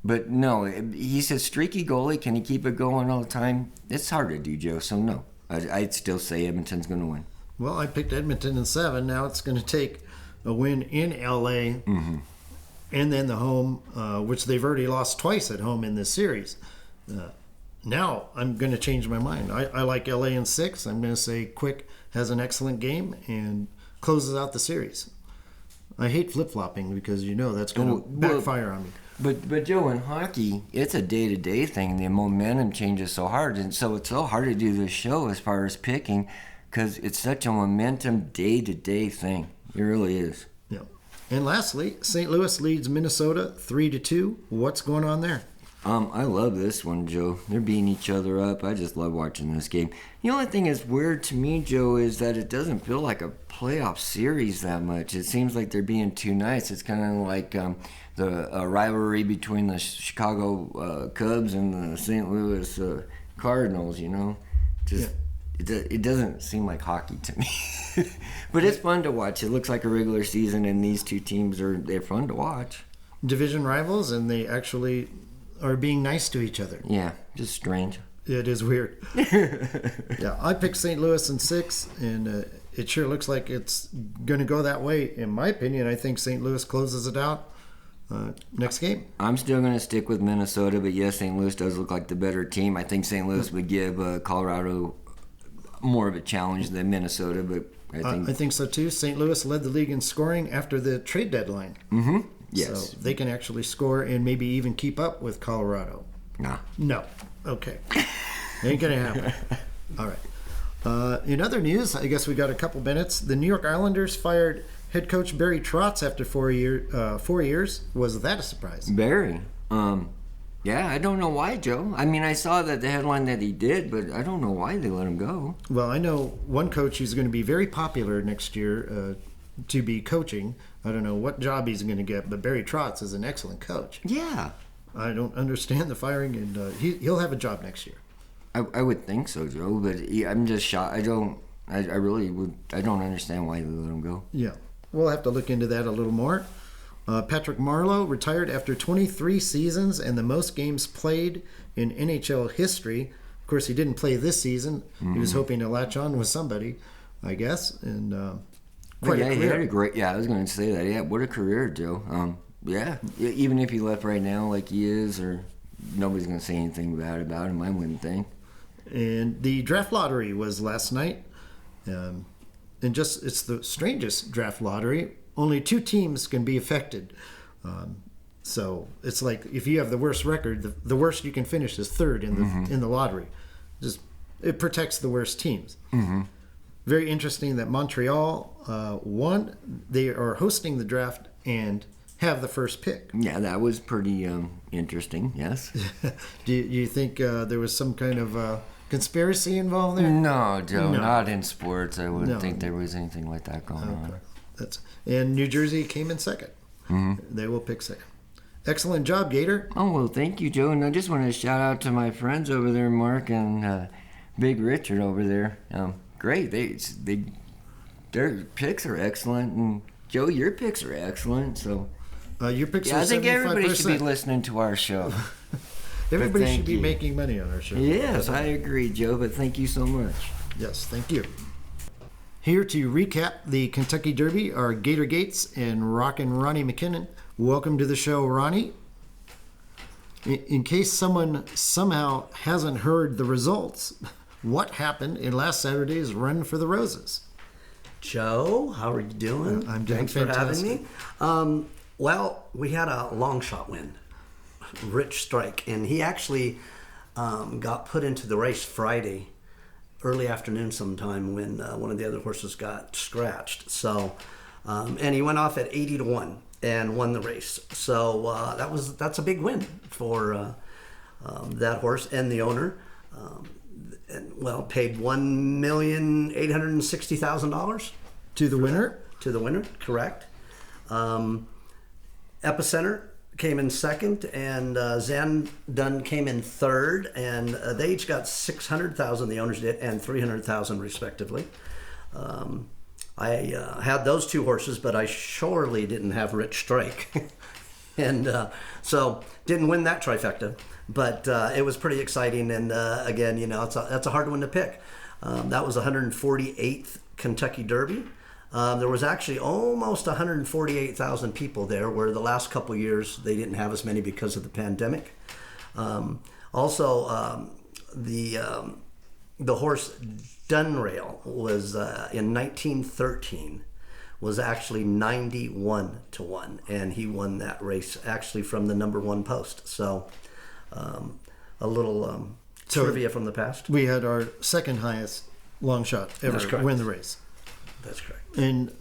But no, he's a streaky goalie. Can he keep it going all the time? It's hard to do, Joe. So no, I'd still say Edmonton's going to win. Well, I picked Edmonton in 7. Now it's going to take a win in LA, and then the home, which they've already lost twice at home in this series. Now I'm going to change my mind. I like LA in 6. I'm going to say Quick has an excellent game and closes out the series. I hate flip-flopping because that's going to backfire on me. But Joe, in hockey, it's a day-to-day thing. The momentum changes so hard, and so it's so hard to do this show as far as picking, because it's such a momentum day-to-day thing. It really is. Yeah. And lastly, St. Louis leads Minnesota 3-2. What's going on there? I love this one, Joe. They're beating each other up. I just love watching this game. The only thing that's weird to me, Joe, is that it doesn't feel like a playoff series that much. It seems like they're being too nice. It's kind of like the rivalry between the Chicago Cubs and the St. Louis Cardinals, It doesn't seem like hockey to me. But it's fun to watch. It looks like a regular season, and these two teams they're fun to watch. Division rivals, and they actually are being nice to each other. Yeah, just strange. It is weird. Yeah, I picked St. Louis in 6, and it sure looks like it's going to go that way. In my opinion, I think St. Louis closes it out next game. I'm still going to stick with Minnesota, but yes, St. Louis does look like the better team. I think St. Louis would give Colorado more of a challenge than Minnesota, but I think so too. St. Louis led the league in scoring after the trade deadline. Mm-hmm. Yes. So they can actually score and maybe even keep up with Colorado. Nah. No. Okay. Ain't going to happen. All right. In other news, I guess we got a couple minutes. The New York Islanders fired head coach Barry Trotz after 4 years. Was that a surprise? Barry. Yeah, I don't know why, Joe. I mean, I saw that the headline that he did, but I don't know why they let him go. Well, I know one coach who's going to be very popular next year to be coaching. I don't know what job he's going to get, but Barry Trotz is an excellent coach. Yeah. I don't understand the firing, and he'll have a job next year. I would think so, Joe, but I'm just shocked. I don't understand why they let him go. Yeah. We'll have to look into that a little more. Patrick Marleau retired after 23 seasons and the most games played in NHL history. Of course, he didn't play this season. He was hoping to latch on with somebody, I guess. And quite a career. He had a great. Yeah, I was going to say that. Yeah, what a career, Joe. Yeah, even if he left right now like he is, or nobody's going to say anything bad about him, I wouldn't think. And the draft lottery was last night. And it's the strangest draft lottery. Only 2 teams can be affected. So it's like if you have the worst record, the worst you can finish is 3rd in the lottery. It protects the worst teams. Mm-hmm. Very interesting that Montreal won. They are hosting the draft and have the first pick. Yeah, that was pretty interesting, yes. Do you think there was some kind of conspiracy involved there? No, Joe, not in sports. I wouldn't think there was anything like that going on. And New Jersey came in 2nd. Mm-hmm. They will pick 2nd. Excellent job, Gator. Oh, well, thank you, Joe. And I just want to shout out to my friends over there, Marc and Big Richard over there. Great. Their picks are excellent. And, Joe, your picks are excellent. So your picks are 75%. I think everybody should be listening to our show. Everybody should be making money on our show. Yes, I agree, Joe, but thank you so much. Yes, thank you. Here to recap the Kentucky Derby are Gator Gates and Rockin' Ronnie McKinnon. Welcome to the show, Ronnie. In case someone somehow hasn't heard the results, what happened in last Saturday's Run for the Roses? Joe, how are you doing? I'm doing Thanks fantastic. for having me. Well, we had a long shot win, Rich Strike, and he actually got put into the race Friday, early afternoon sometime when one of the other horses got scratched. So, and he went off at 80-1 and won the race. So that's a big win for that horse and the owner. Paid $1,860,000 To the winner? to the winner, correct. Epicenter came in second, and Zandun came in third, and they each got $600,000, the owners did, and $300,000 respectively. I had those two horses, but I surely didn't have Rich Strike. And so didn't win that trifecta, but it was pretty exciting. And again, that's a hard one to pick. That was 148th Kentucky Derby. There was actually almost 148,000 people there, where the last couple years they didn't have as many because of the pandemic. Also, the horse Dunrail was in 1913 was actually 91-1, and he won that race actually from the number one post. So a little trivia from the past. We had our second highest long shot ever That's correct. win the race. That's correct. And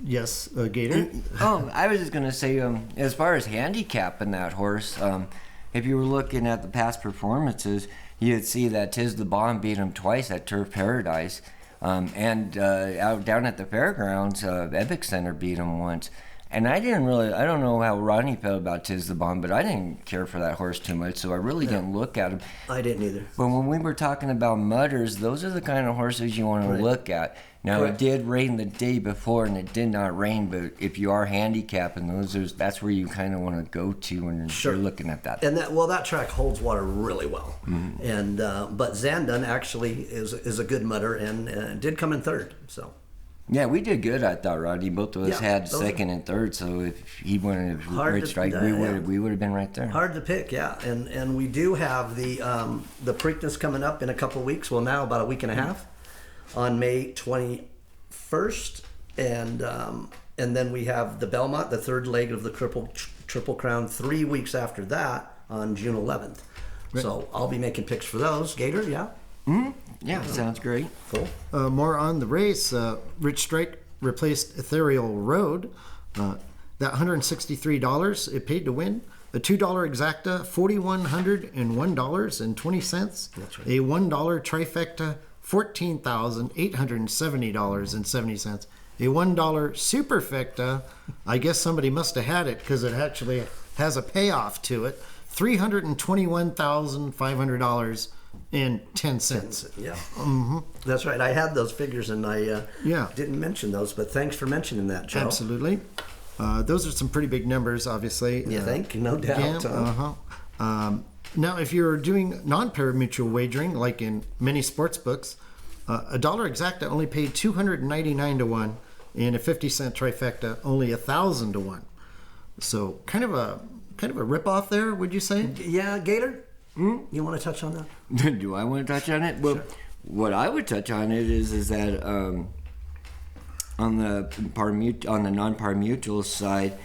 yes, Gator. I was just gonna say, as far as handicapping that horse, if you were looking at the past performances, you'd see that Tiz the Bomb beat him twice at Turf Paradise, and out down at the fairgrounds, Epic Center beat him once. And I don't know how Ronnie felt about Tiz the Bomb, but I didn't care for that horse too much, so I really didn't look at him. I didn't either. But when we were talking about mudders, those are the kind of horses you want to look at. Now, Correct. it did rain the day before, and it did not rain, but if you are handicapping those, that's where you kind of want to go to when Sure. you're looking at that. And that track holds water really well. Mm-hmm. And but Zandun actually is a good mutter and did come in third. So Yeah, we did good, I thought, Rodney. Both of us Yeah, had those second and third, so if he wanted to Hard right to- strike, yeah. we would have been right there. hard to pick, yeah. And we do have the Preakness coming up in a couple of weeks. Well, now about a week and a half on May 21st, and then we have the Belmont, the third leg of the Triple Crown, 3 weeks after that on June 11th. So I'll be making picks for those. Gator, yeah. Yeah, sounds great. Cool. More on the race. Rich Strike replaced Ethereal Road. That $163 it paid to win. A $2 exacta, $4,101.20. That's right. A $1 trifecta, $14,870.70. A $1 superfecta, I guess somebody must have had it because it actually has a payoff to it. $321,500.10. Yeah. That's right. I had those figures and I didn't mention those, but thanks for mentioning that, Joe. Absolutely. Those are some pretty big numbers, obviously. You think? No doubt. Now, if you're doing non-parimutuel wagering, like in many sports books, a $1 exacta only paid $299-1, and a 50-cent trifecta only $1,000-1. So kind of a rip-off there, would you say? Yeah, Gator? You want to touch on that? Do I want to touch on it? Well, what I would touch on it is that on the non-parimutuel side,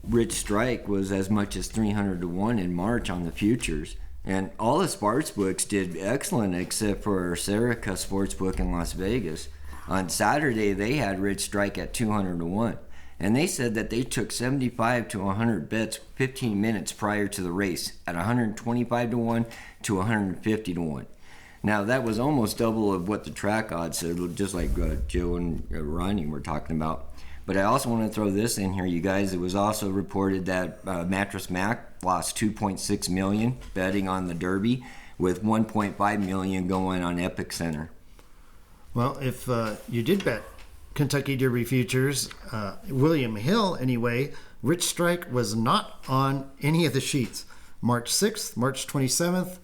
Rich Strike was as much as 300-1 in March on the futures. And all the sports books did excellent except for Serica Sportsbook in Las Vegas. On Saturday, they had Rich Strike at 200-1. And they said that they took 75 to 100 bets 15 minutes prior to the race at 125-1 to 150-1. Now, that was almost double of what the track odds said, just like Joe and Ronnie were talking about. But I also want to throw this in here, you guys. It was also reported that Mattress Mac lost $2.6 million betting on the Derby, with $1.5 million going on Epic Center. Well, if you did bet Kentucky Derby futures, William Hill anyway, Rich Strike was not on any of the sheets. March 6th, March 27th,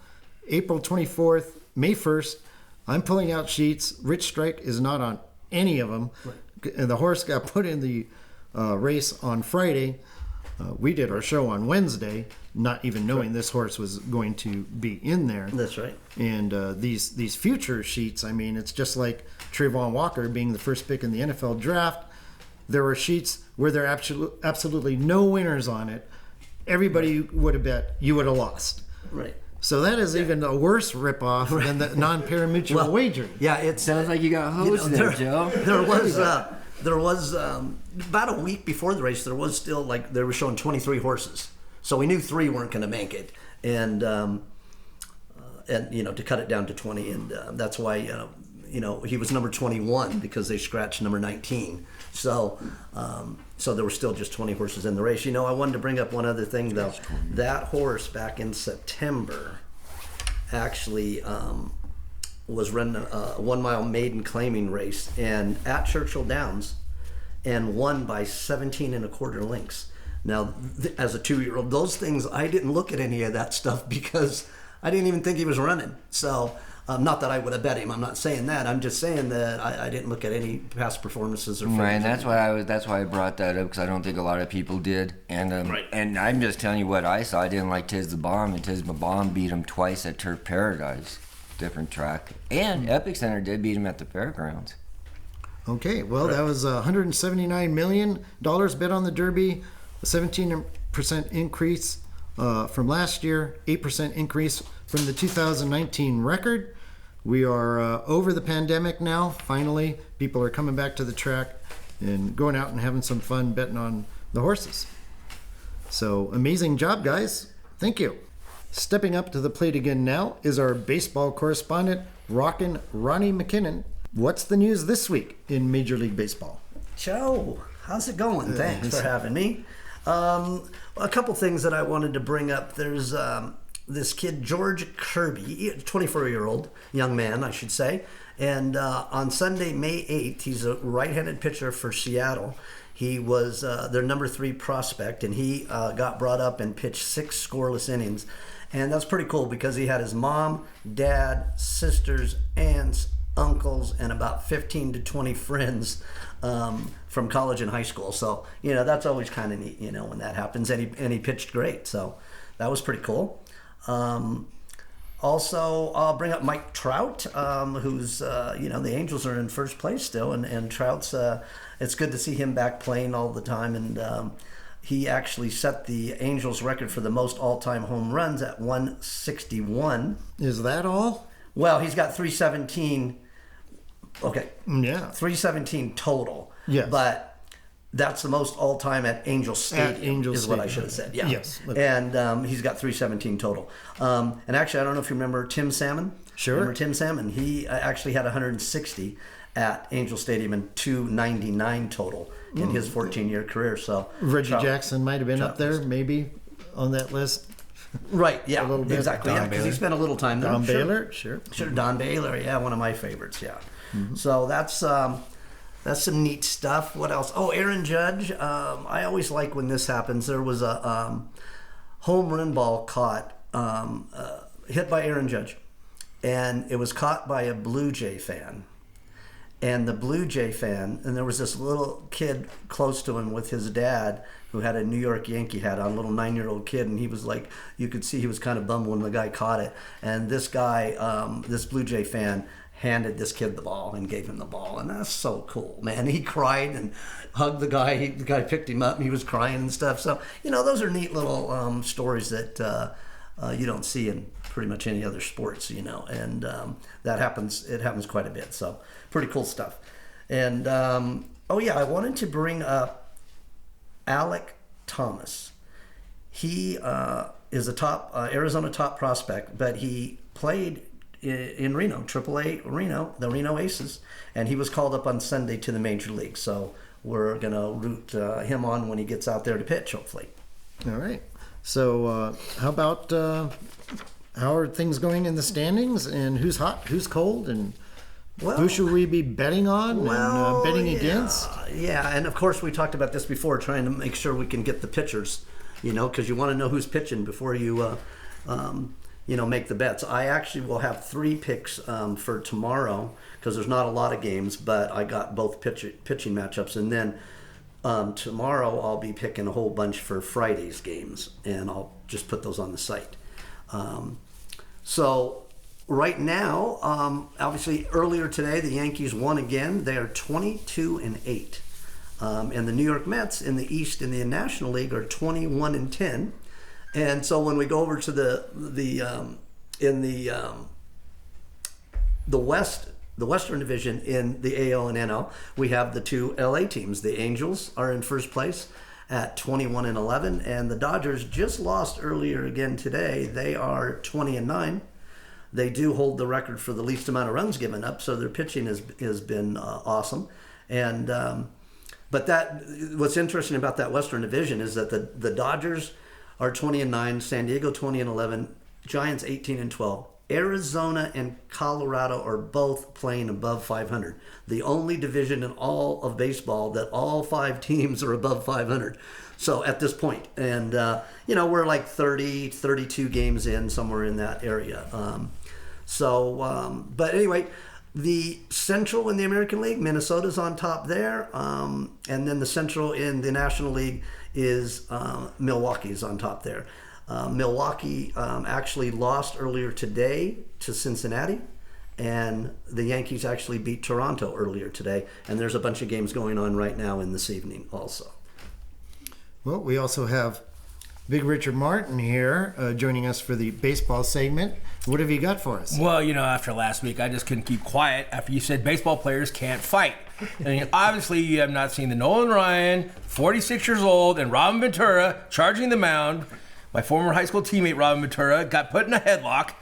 April 24th, May 1st. I'm pulling out sheets. Rich Strike is not on any of them. Right. And the horse got put in the race on Friday. We did our show on Wednesday, not even knowing this horse was going to be in there. That's right. And these future sheets, I mean, it's just like Trayvon Walker being the first pick in the NFL draft. There were sheets where there are absolutely no winners on it. Everybody would have bet, you would have lost. Right. So that is even a worse ripoff than the non-parimutuel wagering. Yeah, it Sounds like you got hosed there, Joe. There was about a week before the race. There was still they were showing 23 horses, so we knew 3 weren't going to make it, and to cut it down to 20, and that's why he was number 21 because they scratched number 19. So there were still just 20 horses in the race. I wanted to bring up one other thing though. That horse back in September actually was running a 1 mile maiden claiming race and at Churchill Downs and won by 17 1/4 lengths. Now, as a 2-year-old, those things, I didn't look at any of that stuff because I didn't even think he was running. So, not that I would have bet him. I'm not saying that. I'm just saying that I didn't look at any past performances or. Right, and that's why I brought that up, because I don't think a lot of people did. And and I'm just telling you what I saw. I didn't like Tiz the Bomb, and Tiz the Bomb beat him twice at Turf Paradise, different track, and Epic Center did beat him at the fairgrounds. Okay, well, that was $179 million bet on the Derby, a 17% increase from last year, 8% increase from the 2019 record. We are over the pandemic now. Finally, people are coming back to the track and going out and having some fun betting on the horses. So, amazing job, guys. Thank you. Stepping up to the plate again now is our baseball correspondent, Rockin' Ronnie McKinnon. What's the news this week in Major League Baseball? Joe, how's it going? Thanks for having me. A couple things that I wanted to bring up. There's this kid, George Kirby, 24-year-old young man, I should say. And on Sunday, May 8th, he's a right-handed pitcher for Seattle. He was their number 3 prospect, and he got brought up and pitched 6 scoreless innings. And that's pretty cool because he had his mom, dad, sisters, aunts, uncles, and about 15 to 20 friends from college and high school. So, that's always kind of neat, when that happens. And he pitched great. So that was pretty cool. Also, I'll bring up Mike Trout, who's, the Angels are in first place still. And Trout's, it's good to see him back playing all the time. And he actually set the Angels record for the most all-time home runs at 161. Is that all? Well, he's got 317. Okay. Yeah. 317 total. Yes. But that's the most all-time at Angel Stadium. At Angel is Stadium. What I should have said. Yeah. Yes. And he's got 317 total. And actually, I don't know if you remember Tim Salmon. Sure. Remember Tim Salmon? He actually had 160 at Angel Stadium and 299 total in his 14-year career. So Reggie Jackson might have been up there, maybe, on that list. Right, yeah, A little bit. exactly. Don Because he spent a little time there. Don Baylor, sure. Sure, Don Baylor, yeah, one of my favorites, yeah. So that's some neat stuff. What else? Oh, Aaron Judge. I always like when this happens. There was a home run ball caught, hit by Aaron Judge, and it was caught by a Blue Jay fan. And the Blue Jay fan, and there was this little kid close to him with his dad who had a New York Yankee hat on, a little 9-year-old kid, and he was like, you could see he was kind of bummed when the guy caught it. And this guy, this Blue Jay fan, handed this kid the ball and gave him the ball, and that's so cool, man. He cried and hugged the guy. The guy picked him up, and he was crying and stuff. So, those are neat little stories that you don't see in pretty much any other sports, and that happens. It happens quite a bit. So, pretty cool stuff. And I wanted to bring up Alec Thomas. He is a top Arizona top prospect, but he played in Reno, AAA Reno, the Reno Aces, and he was called up on Sunday to the major league. So we're gonna root him on when he gets out there to pitch, hopefully. All right. So how about how are things going in the standings, and who's hot, who's cold, and who should we be betting on and betting against? Yeah, and of course we talked about this before, trying to make sure we can get the pitchers, because you want to know who's pitching before you, make the bets. I actually will have 3 picks for tomorrow because there's not a lot of games, but I got both pitching matchups, and then tomorrow I'll be picking a whole bunch for Friday's games, and I'll just put those on the site. So right now, obviously earlier today, the Yankees won again. They are 22-8. And the New York Mets in the East in the National League are 21-10. And so when we go over to the West, the Western Division in the AL and NL, we have the two LA teams. The Angels are in first place at 21-11, and the Dodgers just lost earlier again today. They are 20-9. They do hold the record for the least amount of runs given up, so their pitching has been awesome. And but what's interesting about that Western Division is that the Dodgers are 20-9, San Diego 20-11, Giants 18-12. Arizona and Colorado are both playing above 500. The only division in all of baseball that all 5 teams are above 500. So at this point, and we're like 30, 32 games in, somewhere in that area. But anyway, the Central in the American League, Minnesota's on top there, and then the Central in the National League is Milwaukee's on top there. Milwaukee actually lost earlier today to Cincinnati, and the Yankees actually beat Toronto earlier today, and there's a bunch of games going on right now in this evening also. Well, we also have Big Richard Martin here joining us for the baseball segment. What have you got for us? Well, after last week, I just couldn't keep quiet after you said baseball players can't fight. And obviously, you have not seen the Nolan Ryan, 46 years old, and Robin Ventura charging the mound. My former high school teammate, Robin Ventura, got put in a headlock.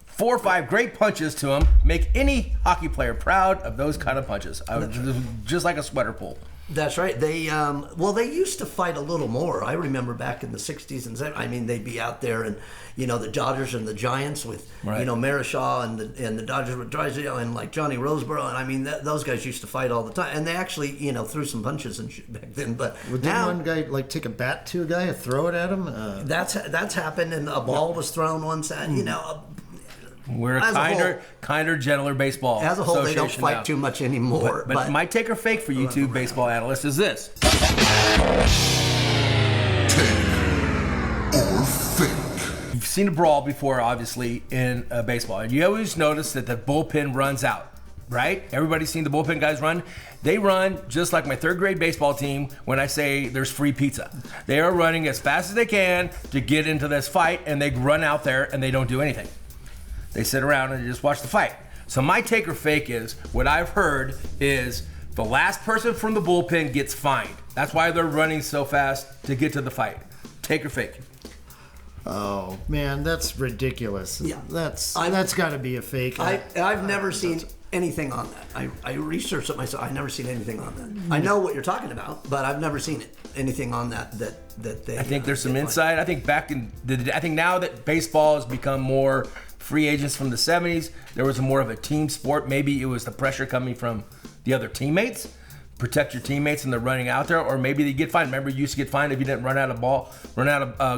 4 or 5 great punches to him. Make any hockey player proud of those kind of punches. I was just like a sweater pull. That's right. They used to fight a little more. I remember back in the 60s and 70s. I mean, they'd be out there and, the Dodgers and the Giants with, right. Marichal and the Dodgers with Drysdale and like Johnny Roseboro. And I mean, those guys used to fight all the time. And they actually, threw some punches and shit back then. But didn't now, one guy take a bat to a guy and throw it at him? that's happened, and a ball was thrown once. We're a kinder, gentler baseball as a whole, they don't association fight now. too much anymore. But my take or fake for you two baseball analysts is this. Take or fake. You've seen a brawl before, obviously, in baseball. And you always notice that the bullpen runs out, right? Everybody's seen the bullpen guys run. They run just like my 3rd grade baseball team when I say there's free pizza. They are running as fast as they can to get into this fight, and they run out there and they don't do anything. They sit around and just watch the fight. So my take or fake is, what I've heard is the last person from the bullpen gets fined. That's why they're running so fast to get to the fight. Take or fake? Oh, man, that's ridiculous. Yeah. That's got to be a fake. I've never seen anything on that. I researched it myself. I've never seen anything on that. I know what you're talking about, but I've never seen anything on that they. I think there's some insight. I think I think now that baseball has become more free agents from the 70s, there was more of a team sport. Maybe it was the pressure coming from the other teammates. Protect your teammates and they're running out there, or maybe they get fined. Remember, you used to get fined if you didn't run out of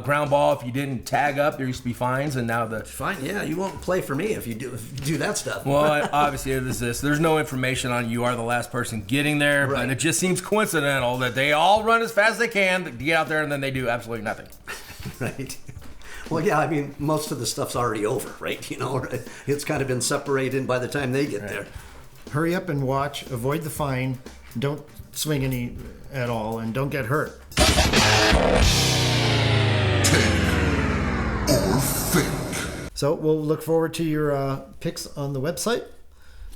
ground ball. If you didn't tag up, there used to be fines, and now fine. Yeah, you won't play for me if you do that stuff. Well, obviously, there's no information on you are the last person getting there, right. But it just seems coincidental that they all run as fast as they can to get out there, and then they do absolutely nothing. Right. Well, yeah, I mean, most of the stuff's already over, right? It's kind of been separated by the time they get there. Hurry up and watch. Avoid the fine. Don't swing any at all, and don't get hurt. Take or fake. So we'll look forward to your picks on the website.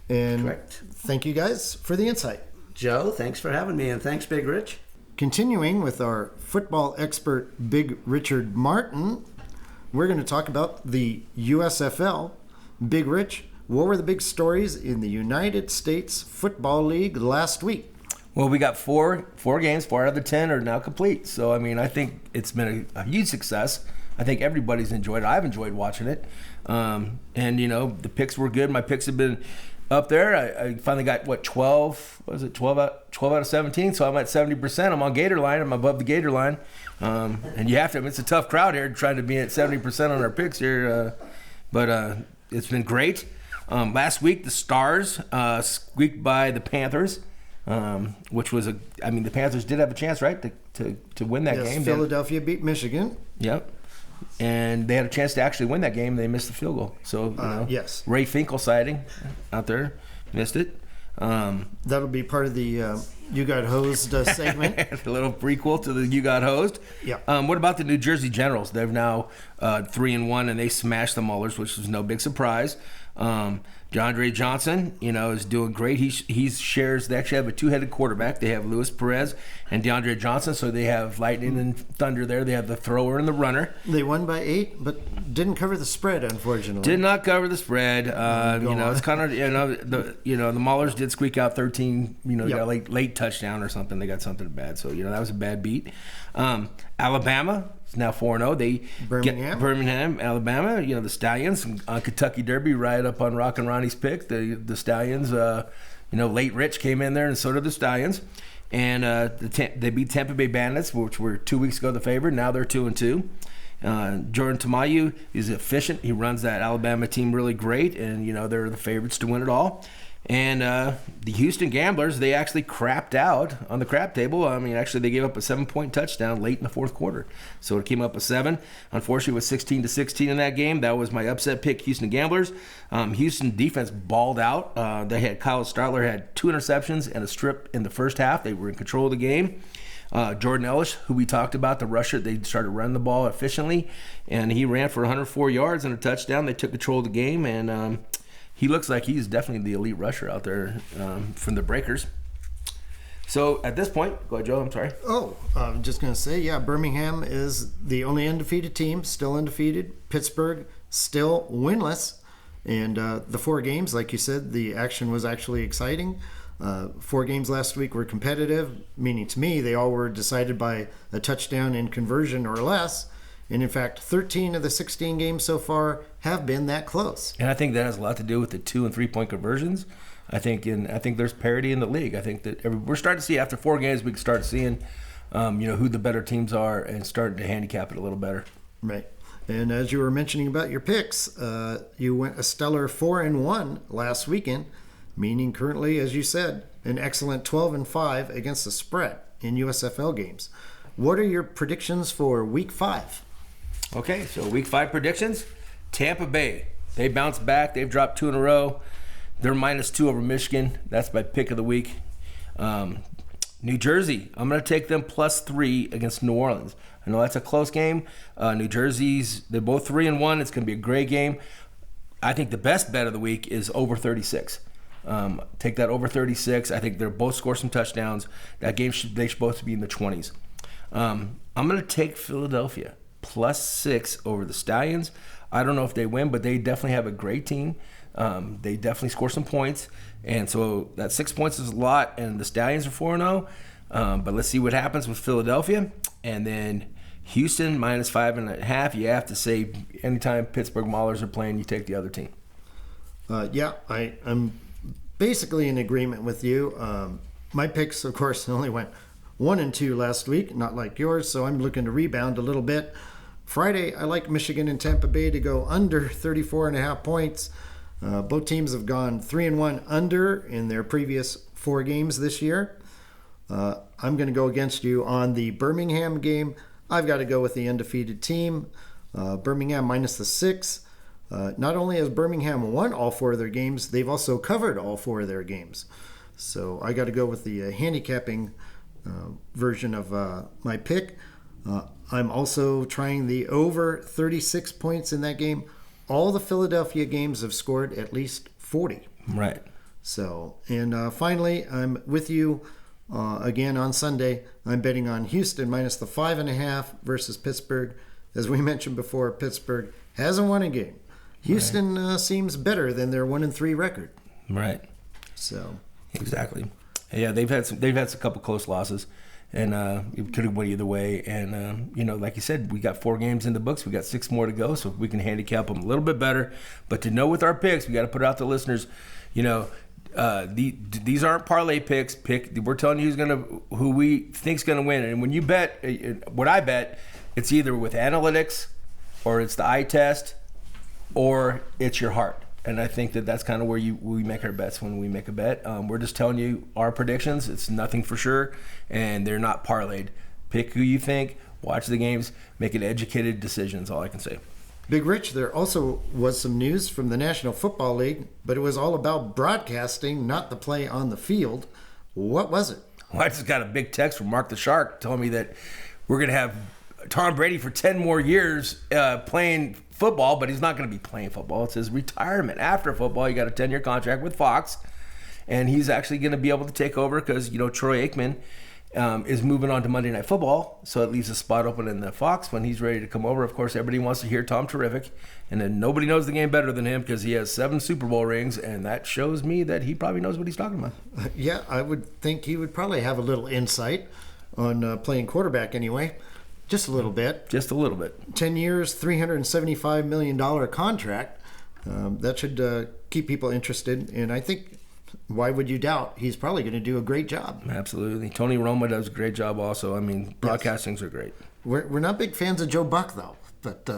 And Correct. Thank you guys for the insight. Joe, thanks for having me, and thanks, Big Rich. Continuing with our football expert, Big Richard Martin, we're going to talk about the USFL. Big Rich, what were the big stories in the United States Football League last week? Well, we got four games. 4 out of the 10 are now complete. So, I mean, I think it's been a huge success. I think everybody's enjoyed it. I've enjoyed watching it. And, the picks were good. My picks have been up there. I finally got, 12 out of 17. So I'm at 70%. I'm on Gator line. I'm above the Gator line. And you have to. It's a tough crowd here trying to be at 70% on our picks here. But it's been great. Last week, the Stars squeaked by the Panthers, which was the Panthers did have a chance, right, to win that game. Philadelphia beat Michigan. Yep. And they had a chance to actually win that game. They missed the field goal. So, yes. Ray Finkel sighting out there, missed it. That'll be part of the You Got Hosed segment. A little prequel to the You Got Hosed. Yeah. What about the New Jersey Generals? They've now 3-1, and they smashed the Maulers, which was no big surprise. DeAndre Johnson, is doing great. He shares. They actually have a two-headed quarterback. They have Luis Perez and DeAndre Johnson, so they have lightning and thunder there. They have the thrower and the runner. They won by 8, but didn't cover the spread, unfortunately. Did not cover the spread. It's kind of the Maulers did squeak out 13. They got a late touchdown or something. They got something bad, so that was a bad beat. Alabama is now 4-0. They Birmingham, Alabama. The Stallions on Kentucky Derby, right up on Rock and Ronnie's pick. The Stallions. Late Rich came in there, and so did the Stallions. And they beat Tampa Bay Bandits, which were 2 weeks ago the favorite. Now they're 2-2. Jordan Tamayu is efficient. He runs that Alabama team really great, and they're the favorites to win it all. And the Houston Gamblers, they actually crapped out on the crap table. Actually, they gave up a 7-point touchdown late in the fourth quarter. So it came up a 7. Unfortunately, it was 16-16 in that game. That was my upset pick, Houston Gamblers. Houston defense balled out. They had Kyle Starler had 2 interceptions and a strip in the first half. They were in control of the game. Jordan Ellis, who we talked about, the rusher, they started running the ball efficiently, and he ran for 104 yards and a touchdown. They took control of the game, and he looks like he's definitely the elite rusher out there from the Breakers. So at this point, go ahead, Joe, I'm sorry. I'm just going to say, Birmingham is the only undefeated team, still undefeated. Pittsburgh, still winless. And the 4 games, like you said, the action was actually exciting. 4 games last week were competitive, meaning to me they all were decided by a touchdown in conversion or less. And in fact, 13 of the 16 games so far have been that close. And I think that has a lot to do with the 2- and 3-point conversions. I think there's parity in the league. I think that we're starting to see after 4 games we can start seeing, who the better teams are and starting to handicap it a little better. Right. And as you were mentioning about your picks, you went a stellar 4-1 last weekend, meaning currently, as you said, an excellent 12-5 against the spread in USFL games. What are your predictions for Week 5? Okay, so Week 5 predictions. Tampa Bay, they bounced back. They've dropped 2 in a row. They're -2 over Michigan. That's my pick of the week. New Jersey, I'm going to take them +3 against New Orleans. I know that's a close game. New Jersey's, they're both 3-1. It's going to be a great game. I think the best bet of the week is over 36. Take that over 36. I think they'll both score some touchdowns. That game they should both be in the 20s. I'm going to take Philadelphia +6 over the Stallions. I don't know if they win, but they definitely have a great team. They definitely score some points. And so that 6 points is a lot, and the Stallions are 4-0. But let's see what happens with Philadelphia. And then Houston -5.5. You have to say anytime Pittsburgh Maulers are playing, you take the other team. I'm basically in agreement with you. My picks, of course, only went 1-2 last week, not like yours, so I'm looking to rebound a little bit. Friday, I like Michigan and Tampa Bay to go under 34.5 points. Both teams have gone 3-1 under in their previous 4 games this year. I'm going to go against you on the Birmingham game. I've got to go with the undefeated team. Birmingham -6. Not only has Birmingham won all 4 of their games, they've also covered all 4 of their games. So I got to go with the handicapping version of my pick. I'm also trying the over 36 points in that game. All the Philadelphia games have scored at least 40. Right. So, and finally, I'm with you again on Sunday. I'm betting on Houston -5.5 versus Pittsburgh. As we mentioned before, Pittsburgh hasn't won a game. Houston seems better than their 1-3 record. Right. So. Exactly. Yeah, they've had a couple close losses, and it could have went either way. And like you said, we got 4 games in the books. We got 6 more to go, so we can handicap them a little bit better. But to know with our picks, we got to put out to listeners. These aren't parlay picks. We're telling you who we think's gonna win. And when you bet, what I bet, it's either with analytics, or it's the eye test, or it's your heart. And I think that's kind of where we make our bets when we make a bet. We're just telling you our predictions. It's nothing for sure, and they're not parlayed. Pick who you think, watch the games, make an educated decision is all I can say. Big Rich, there also was some news from the National Football League, but it was all about broadcasting, not the play on the field. What was it? Well, I just got a big text from Marc the Shark telling me that we're going to have Tom Brady for 10 more years playing football, but he's not going to be playing football. It's his retirement. After football, he got a 10-year contract with Fox, and he's actually going to be able to take over because, Troy Aikman is moving on to Monday Night Football, so it leaves a spot open in the Fox when he's ready to come over. Of course, everybody wants to hear Tom Terrific, and then nobody knows the game better than him because he has 7 Super Bowl rings, and that shows me that he probably knows what he's talking about. Yeah, I would think he would probably have a little insight on playing quarterback anyway. Just a little bit. Just a little bit. 10 years, $375 million contract. That should keep people interested, and I think, why would you doubt? He's probably going to do a great job. Absolutely. Tony Romo does a great job also. I mean, broadcastings are great. We're not big fans of Joe Buck, though. But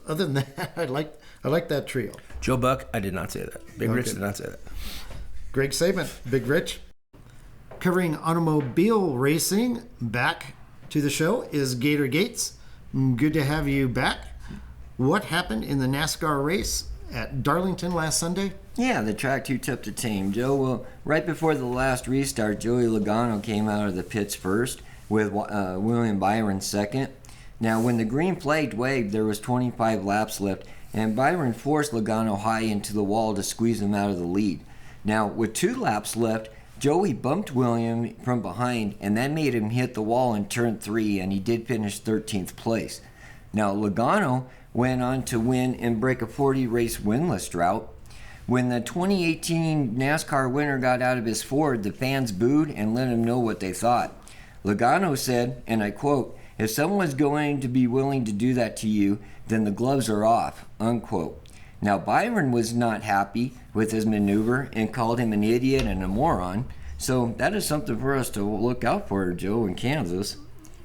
other than that, I like that trio. Joe Buck, I did not say that. Big Rich did not say that. Greg Saban, Big Rich. Covering automobile racing, back to the show is Gator Gates. Good to have you back. What happened in the NASCAR race at Darlington last Sunday? Yeah, the track too tough to tame, Joe. Well, right before the last restart, Joey Logano came out of the pits first with William Byron second. Now, when the green flag waved, there was 25 laps left, and Byron forced Logano high into the wall to squeeze him out of the lead. Now, with 2 laps left, Joey bumped William from behind, and that made him hit the wall in turn 3, and he did finish 13th place. Now, Logano went on to win and break a 40-race winless drought. When the 2018 NASCAR winner got out of his Ford, the fans booed and let him know what they thought. Logano said, and I quote, "If someone's going to be willing to do that to you, then the gloves are off," unquote. Now, Byron was not happy with his maneuver and called him an idiot and a moron. So that is something for us to look out for, Joe, in Kansas.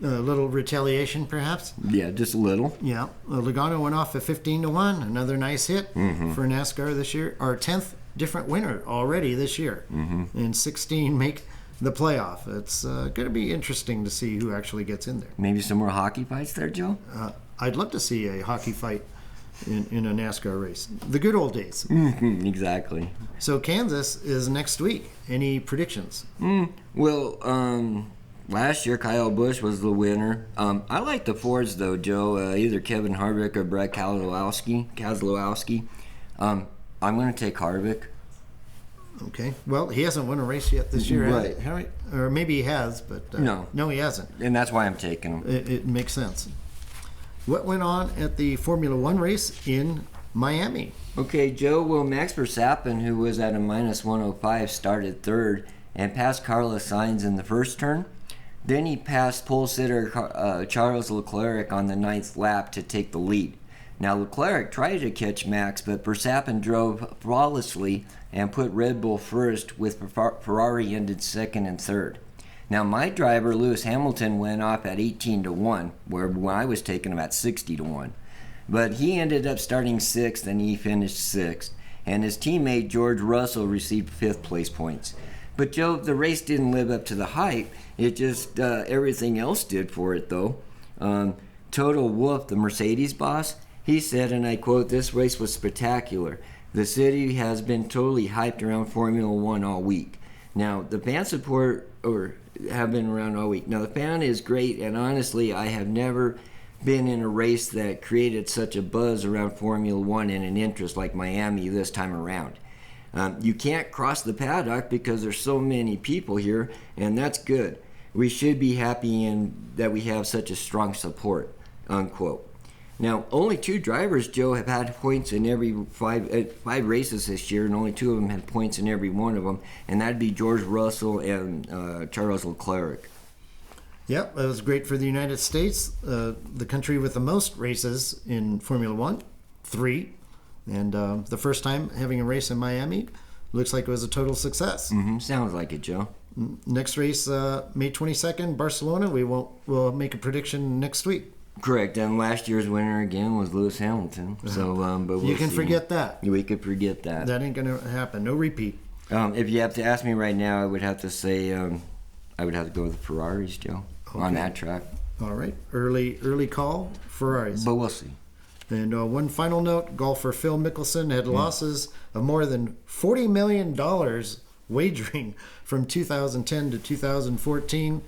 A little retaliation, perhaps? Yeah, just a little. Yeah. Logano went off at 15-1. Another nice hit for NASCAR this year. Our 10th different winner already this year. And 16 make the playoff. It's going to be interesting to see who actually gets in there. Maybe some more hockey fights there, Joe? I'd love to see a hockey fight in a NASCAR race. The good old days. Exactly. So Kansas is next week. Any predictions? Well, last year Kyle Busch was the winner. I like the Fords though, Joe. Either Kevin Harvick or Brad Keselowski. I'm going to take Harvick. Okay. Well, he hasn't won a race yet this year, Right. has he? Or maybe he has, but No, he hasn't. and that's why I'm taking him. It makes sense. What went on at the Formula One race in Miami? Okay, Joe. Well, Max Verstappen, who was at a -105, started third and passed Carlos Sainz in the first turn. Then he passed pole sitter Charles Leclerc on the 9th lap to take the lead. Now, Leclerc tried to catch Max, but Verstappen drove flawlessly and put Red Bull first, with Ferrari ended second and third. Now, my driver, Lewis Hamilton, went off at 18-1, where I was taking him at 60-1. But he ended up starting 6th, and he finished 6th. And his teammate, George Russell, received 5th place points. But, Joe, the race didn't live up to the hype. It just, everything else did for it, though. Toto Wolff, the Mercedes boss, he said, and I quote, "This race was spectacular. The city has been totally hyped around Formula One all week." Now, the fan support, or have been around all week. Now, the fan is great, and honestly, I have never been in a race that created such a buzz around Formula One and an interest like Miami this time around. You can't cross the paddock because there's so many people here, and that's good. We should be happy in that we have such a strong support, unquote. Now, only 2 drivers, Joe, have had points in every five races this year, and only 2 of them had points in every one of them, and that'd be George Russell and Charles Leclerc. Yep, it was great for the United States, the country with the most races in Formula One, 3. And the first time having a race in Miami, looks like it was a total success. Sounds like it, Joe. Next race, May 22nd, Barcelona. We'll make a prediction next week. Correct, and last year's winner again was Lewis Hamilton. So, but we'll You can see. forget that. We could forget that. That ain't gonna happen. No repeat. If you have to ask me right now, I would have to say I would have to go with the Ferraris, Joe, on that track. All right, early call, Ferraris. But we'll see. And one final note, golfer Phil Mickelson had losses of more than $40 million wagering from 2010 to 2014.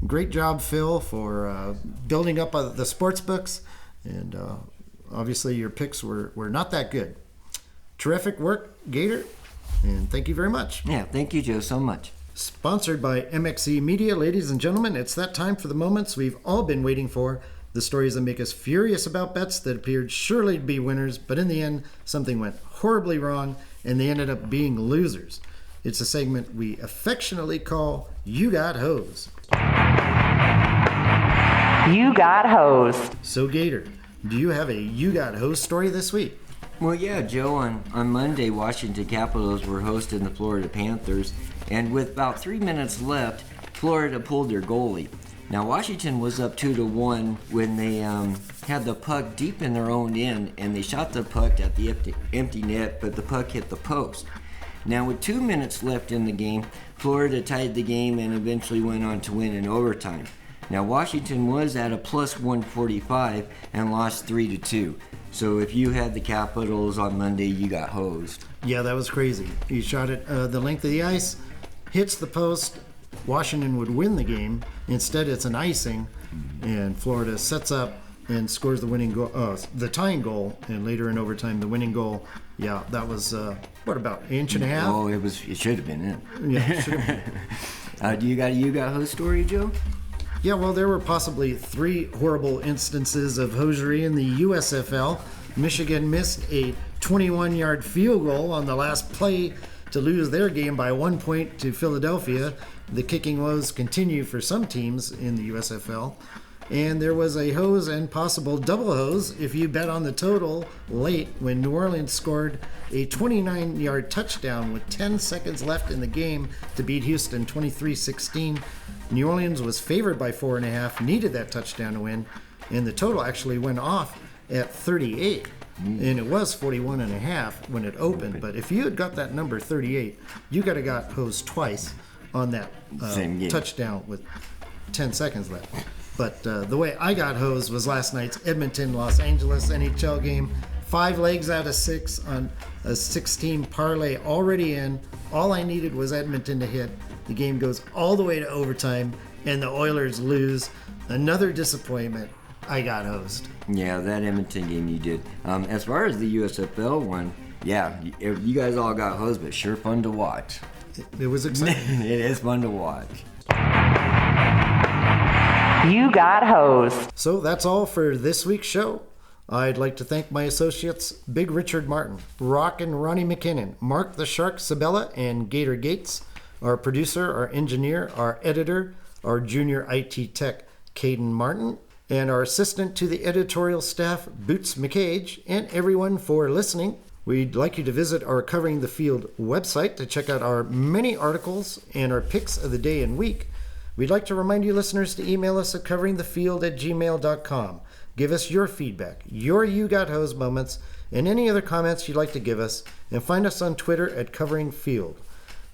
Great job, Phil, for building up the sports books. And obviously your picks were not that good. Terrific work, Gator, and thank you very much. Yeah, thank you, Joe, so much. Sponsored by MXE Media, ladies and gentlemen, it's that time for the moments we've all been waiting for. The stories that make us furious about bets that appeared surely to be winners, but in the end, something went horribly wrong, and they ended up being losers. It's a segment we affectionately call You Got Hosed. You got hosed. So, Gator, do you have a You Got Hosed story this week? Well, yeah, Joe, on Monday, Washington Capitals were hosting the Florida Panthers, and with about 3 minutes left, Florida pulled their goalie. Now, Washington was up 2-1 when they had the puck deep in their own end, and they shot the puck at the empty net, but the puck hit the post. Now, with 2 minutes left in the game, Florida tied the game and eventually went on to win in overtime. Now, Washington was at a plus 145 and lost 3-2. So if you had the Capitals on Monday, you got hosed. Yeah, that was crazy. He shot it the length of the ice, hits the post. Washington would win the game. Instead, it's an icing, and Florida sets up and scores the winning goal, the tying goal, and later in overtime, the winning goal. Yeah, that was about an inch and a half. Oh, it should have been it. Yeah, it should have been. Do you got host story, Joe? Yeah, well, there were possibly 3 horrible instances of hosiery in the USFL. Michigan missed a 21-yard field goal on the last play to lose their game by 1 point to Philadelphia. The kicking woes continue for some teams in the USFL. And there was a hose and possible double hose if you bet on the total late when New Orleans scored a 29-yard touchdown with 10 seconds left in the game to beat Houston 23-16. New Orleans was favored by 4.5, needed that touchdown to win, and the total actually went off at 38. And it was 41.5 when it opened. But if you had got that number 38, you could have got hosed twice on that touchdown with 10 seconds left. But the way I got hosed was last night's Edmonton-Los Angeles NHL game. 5 legs out of 6 on a 16 parlay already in. All I needed was Edmonton to hit. The game goes all the way to overtime, and the Oilers lose. Another disappointment. I got hosed. Yeah, that Edmonton game you did. As far as the USFL one, yeah, you guys all got hosed, but sure fun to watch. It was exciting. It is fun to watch. You got hosed. So that's all for this week's show. I'd like to thank my associates, Big Richard Martin, Rockin, Ronnie McKinnon, Marc the Shark Sabella, and Gator Gates, our producer, our engineer, our editor, our junior IT tech, Caden Martin, and our assistant to the editorial staff, Boots McCage, and everyone for listening. We'd like you to visit our Covering the Field website to check out our many articles and our picks of the day and week. We'd like to remind you listeners to email us at coveringthefield@gmail.com. Give us your feedback, your You Got Hosed moments, and any other comments you'd like to give us, and find us on Twitter at Covering Field.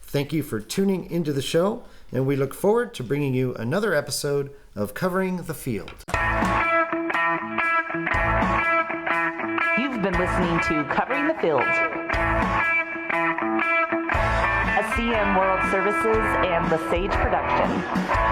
Thank you for tuning into the show, and we look forward to bringing you another episode of Covering the Field. You've been listening to Covering the Field, a CM World Services and the Sage production.